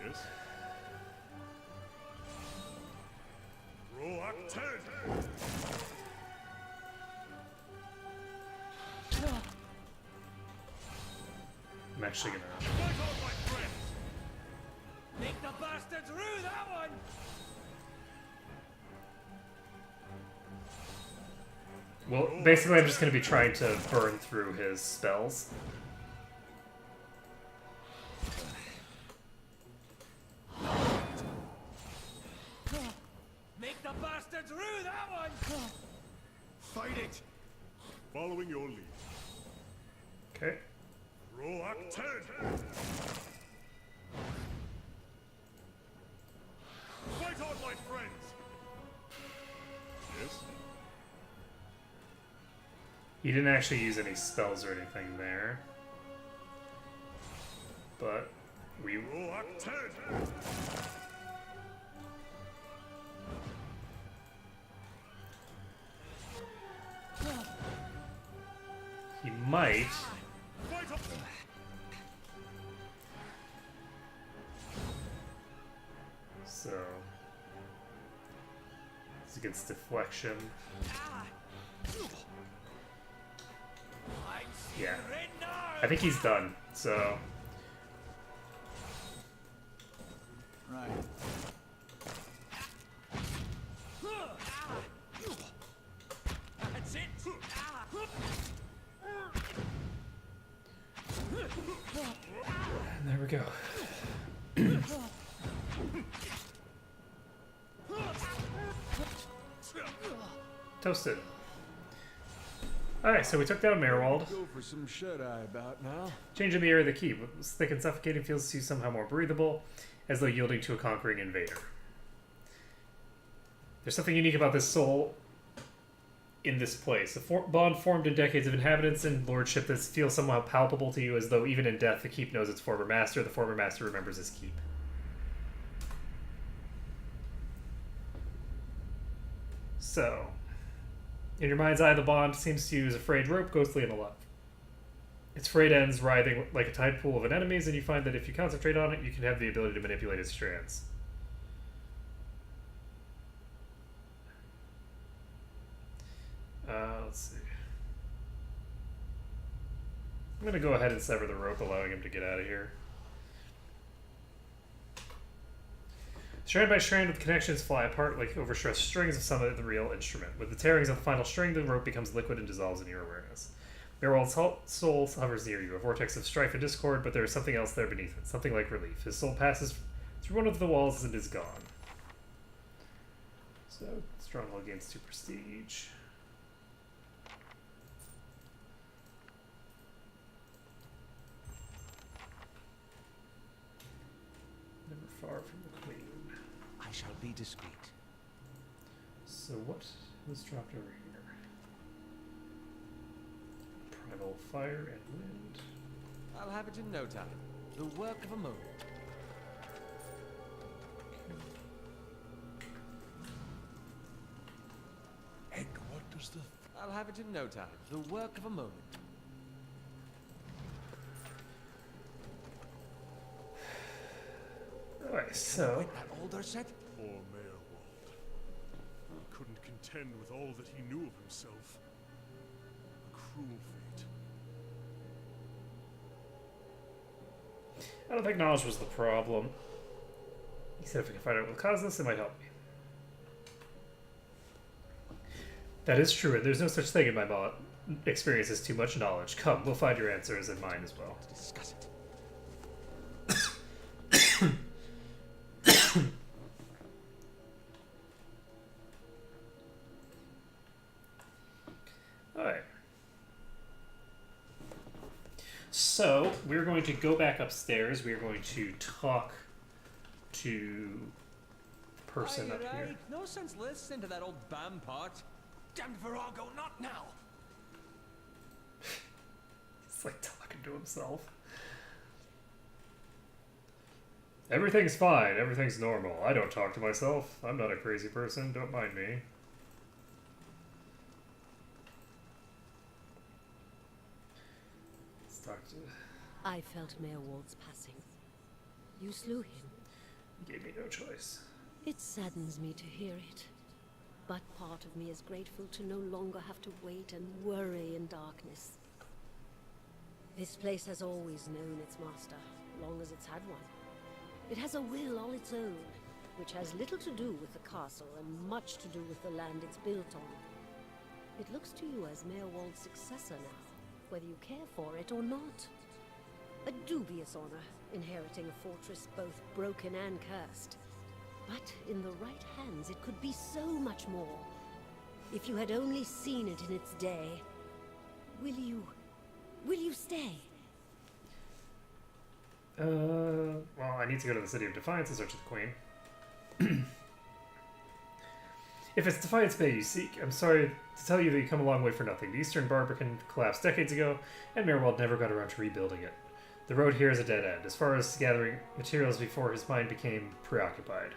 Yes. I'm actually gonna. Make the bastards rue that one! Well, basically, I'm just gonna be trying to burn through his spells. Make the bastards rue that one! Fight it. Following your lead. Okay. Roak 10! Fight on, my friends! Yes? He didn't actually use any spells or anything there. But we... Roak 10! He might... Fight on! So... It's against deflection. Yeah. I think he's done, so... Right. That's it. And there we go. Toasted. Alright, so we took down Merwald. Go for some shut-eye about now. Changing the air of the keep. What was thick and suffocating feels to you somehow more breathable, as though yielding to a conquering invader. There's something unique about this soul in this place. A bond formed in decades of inhabitants and lordship that feels somehow palpable to you, as though even in death the keep knows its former master, the former master remembers his keep. So, in your mind's eye, the bond seems to you as a frayed rope, ghostly and alive. Its frayed ends writhing like a tide pool of an enemies, and you find that if you concentrate on it, you can have the ability to manipulate its strands. Let's see. I'm going to go ahead and sever the rope, allowing him to get out of here. Strand by strand of the connections fly apart like overstressed strings of some of the real instrument. With the tearings of the final string, the rope becomes liquid and dissolves in your awareness. Merwald's soul hovers near you, a vortex of strife and discord, but there is something else there beneath it, something like relief. His soul passes through one of the walls and is gone. So, Stronghold gains 2 prestige. Never far from the queen. I shall be discreet. So what was dropped over here? Primal fire and wind. I'll have it in no time. The work of a moment. And what does the... I'll have it in no time. The work of a moment. Alright, so... Wait, that older set? Poor Merwald. He couldn't contend with all that he knew of himself. A cruel fate. I don't think knowledge was the problem. He said if we can find out what caused this, it might help me. That is true, and there's no such thing in my experience as too much knowledge. Come, we'll find your answers and mine as well. Let's discuss it. Alright. So, we're going to go back upstairs. We're going to talk to the person up here. No sense listening to that old bam part. Damned Virago, not now! He's like talking to himself. Everything's fine. Everything's normal. I don't talk to myself. I'm not a crazy person. Don't mind me. Let's talk to... I felt Merwald's passing. You slew him. He gave me no choice. It saddens me to hear it. But part of me is grateful to no longer have to wait and worry in darkness. This place has always known its master, long as it's had one. It has a will all its own, which has little to do with the castle and much to do with the land it's built on. It looks to you as Merwald's successor now, whether you care for it or not. A dubious honor, inheriting a fortress both broken and cursed. But in the right hands, it could be so much more. If you had only seen it in its day. Will you stay? Well, I need to go to the City of Defiance in search of the Queen. If it's Defiance Bay you seek, I'm sorry to tell you that you come a long way for nothing. The Eastern Barbican collapsed decades ago, and Mirwald never got around to rebuilding it. The road here is a dead end, as far as gathering materials before his mind became preoccupied.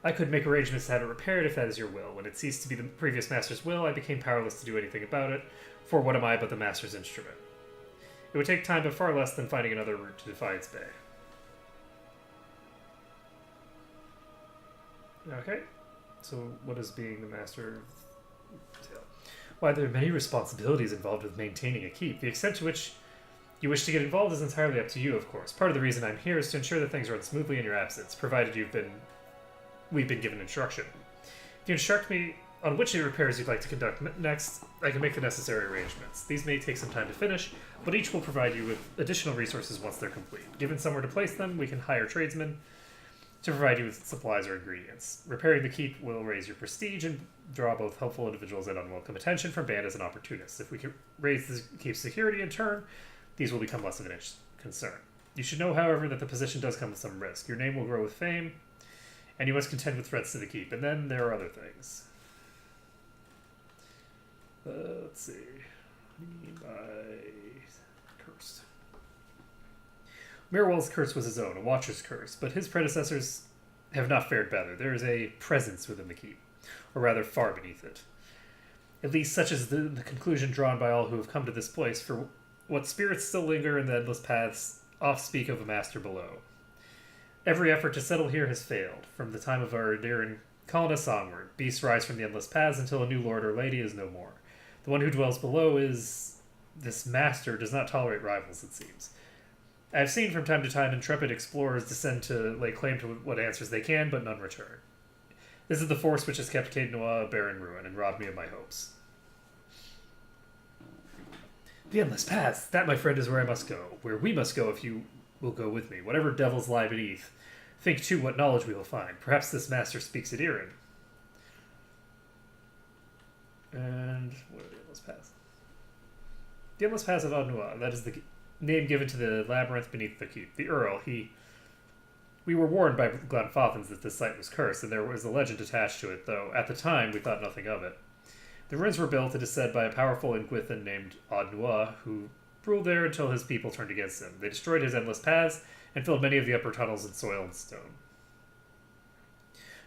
I could make arrangements to have it repaired if that is your will. When it ceased to be the previous master's will, I became powerless to do anything about it, for what am I but the master's instrument? It would take time, but far less than finding another route to Defiance Bay. Okay, so what is being the master entail? Why, there are many responsibilities involved with maintaining a keep. The extent to which you wish to get involved is entirely up to you, of course. Part of the reason I'm here is to ensure that things run smoothly in your absence, provided we've been given instruction. If you instruct me on which of the repairs you'd like to conduct next, I can make the necessary arrangements. These may take some time to finish, but each will provide you with additional resources once they're complete. Given somewhere to place them, we can hire tradesmen to provide you with supplies or ingredients. Repairing the keep will raise your prestige and draw both helpful individuals and unwelcome attention from bandits and opportunists. If we can raise the keep's security in turn, these will become less of an concern. You should know, however, that the position does come with some risk. Your name will grow with fame, and you must contend with threats to the keep. And then there are other things. Let's see. What do you mean by cursed? Mirwald's curse was his own, a watcher's curse, but his predecessors have not fared better. There is a presence within the keep, or rather far beneath it. At least such is the conclusion drawn by all who have come to this place, for what spirits still linger in the endless paths oft speak of a master below. Every effort to settle here has failed. From the time of our Adiran colonists onward, beasts rise from the endless paths until a new lord or lady is no more. The one who dwells below is... this master does not tolerate rivals, it seems. I have seen from time to time intrepid explorers descend to lay claim to what answers they can, but none return. This is the force which has kept Caed a barren ruin and robbed me of my hopes. The endless paths, that, my friend, is where I must go. Where we must go if you will go with me. Whatever devils lie beneath, think too what knowledge we will find. Perhaps this master speaks Adiran. And what are the endless paths? The endless paths of Adnua, that is the name given to the labyrinth beneath the keep. The Earl, we were warned by Glanfathans that this site was cursed, and there was a legend attached to it, though at the time we thought nothing of it. The ruins were built, it is said, by a powerful Ingwithan named Adnua, who ruled there until his people turned against him. They destroyed his endless paths and filled many of the upper tunnels in soil and stone.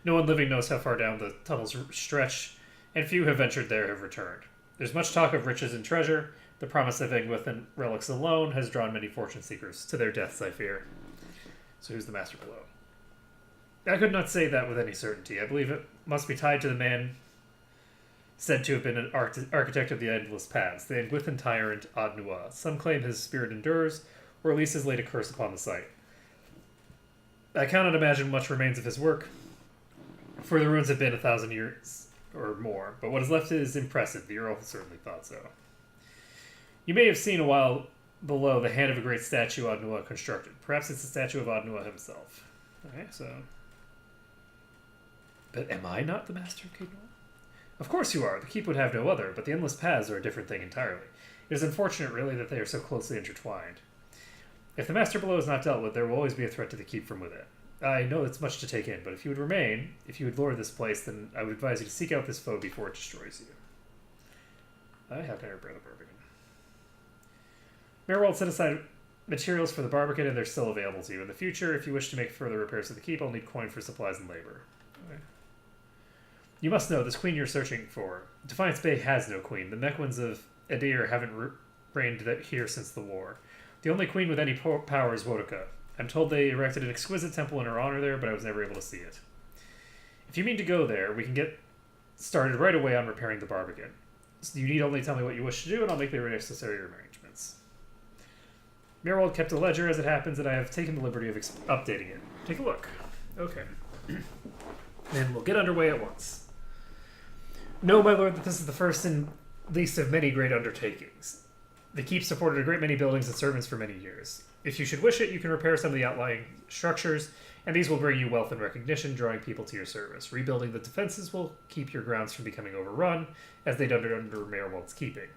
No one living knows how far down the tunnels stretch, and few who have ventured there have returned. There's much talk of riches and treasure. The promise of Ingwithan relics alone has drawn many fortune seekers to their deaths, I fear. So who's the master below? I could not say that with any certainty. I believe it must be tied to the man said to have been an architect of the endless paths, the Ingwithan tyrant Adnua. Some claim his spirit endures, or at least has laid a curse upon the site. I cannot imagine much remains of his work, for the ruins have been 1,000 years or more, but what is left is impressive. The Earl certainly thought so. You may have seen a while below the hand of a great statue Adnua constructed. Perhaps it's a statue of Adnua himself. Okay, so... But am I not the master of Caed? Of course you are. The keep would have no other, but the endless paths are a different thing entirely. It is unfortunate, really, that they are so closely intertwined. If the master below is not dealt with, there will always be a threat to the keep from within. I know it's much to take in, but if you would remain, if you would lord this place, then I would advise you to seek out this foe before it destroys you. How can I repair the Barbican? Mirwald set aside materials for the Barbican, and they're still available to you. In the future, if you wish to make further repairs to the keep, I'll need coin for supplies and labor. Okay. You must know, this queen you're searching for, Defiance Bay has no queen. The Mekwins of Edir haven't reigned here since the war. The only queen with any power is Wodoka. I'm told they erected an exquisite temple in her honor there, but I was never able to see it. If you mean to go there, we can get started right away on repairing the Barbican. So you need only tell me what you wish to do, and I'll make the necessary arrangements. Mirwald kept a ledger, as it happens, and I have taken the liberty of updating it. Take a look. Okay. Then we'll get underway at once. Know, my lord, that this is the first and least of many great undertakings. The keep supported a great many buildings and servants for many years. If you should wish it, you can repair some of the outlying structures, and these will bring you wealth and recognition, drawing people to your service. Rebuilding the defenses will keep your grounds from becoming overrun, as they did under Mirwald's keeping.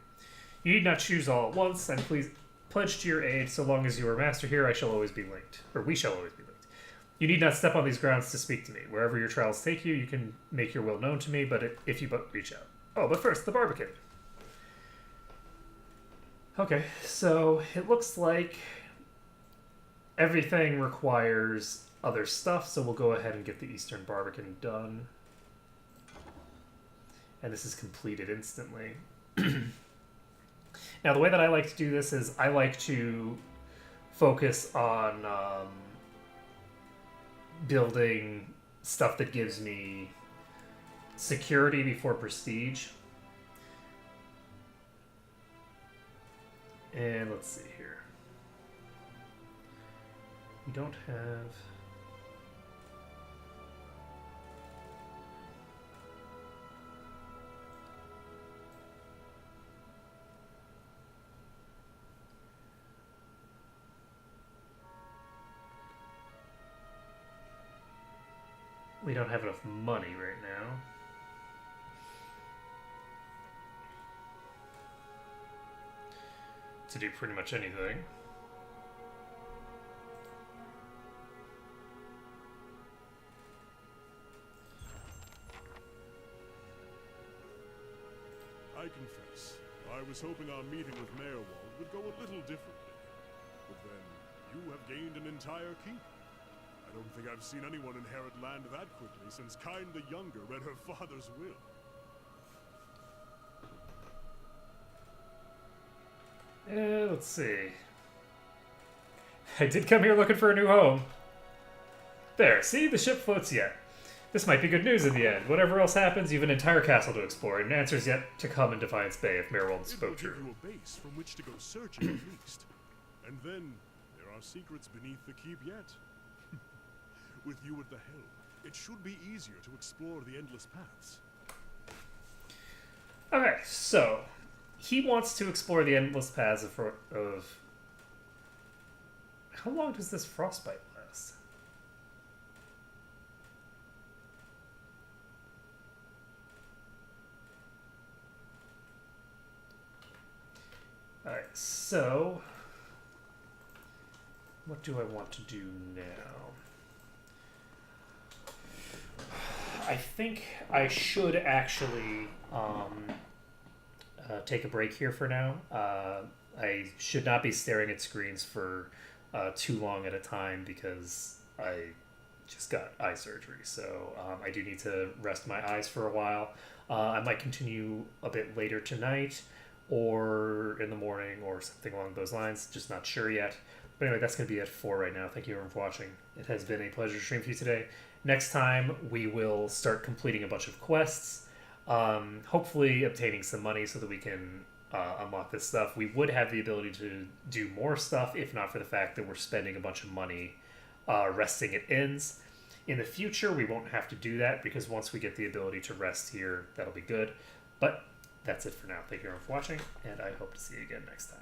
You need not choose all at once, and please pledge to your aid. So long as you are master here, I shall always be linked. Or we shall always be linked. You need not step on these grounds to speak to me. Wherever your trials take you, you can make your will known to me, but if you but reach out. Oh, but first, the barbican. Okay, so it looks like everything requires other stuff, so we'll go ahead and get the Eastern Barbican done. And this is completed instantly. Now, the way that I like to do this is I like to focus on building stuff that gives me security before prestige. And let's see here. We don't have... We don't have enough money right now. To do pretty much anything. I confess, I was hoping our meeting with Mayorwald would go a little differently. But then, you have gained an entire keep. I don't think I've seen anyone inherit land that quickly since Caed the Younger read her father's will. Let's see. I did come here looking for a new home. There, see? The ship floats yet. This might be good news in the end. Whatever else happens, you have an entire castle to explore, and answers yet to come in Defiance Bay if Mayorwald spoke true. It will give you a base from which to go searching at least. And then, there are secrets beneath the keep yet. With you at the helm, it should be easier to explore the endless paths. Okay, so he wants to explore the endless paths of... How long does this frostbite last? Alright, so... What do I want to do now? I think I should actually take a break here for now. I should not be staring at screens for too long at a time because I just got eye surgery. So I do need to rest my eyes for a while. I might continue a bit later tonight or in the morning or something along those lines. Just not sure yet. But anyway, that's going to be it for right now. Thank you everyone for watching. It has been a pleasure to stream for you today. Next time, we will start completing a bunch of quests, hopefully obtaining some money so that we can unlock this stuff. We would have the ability to do more stuff, if not for the fact that we're spending a bunch of money resting at inns. In the future, we won't have to do that, because once we get the ability to rest here, that'll be good. But that's it for now. Thank you everyone for watching, and I hope to see you again next time.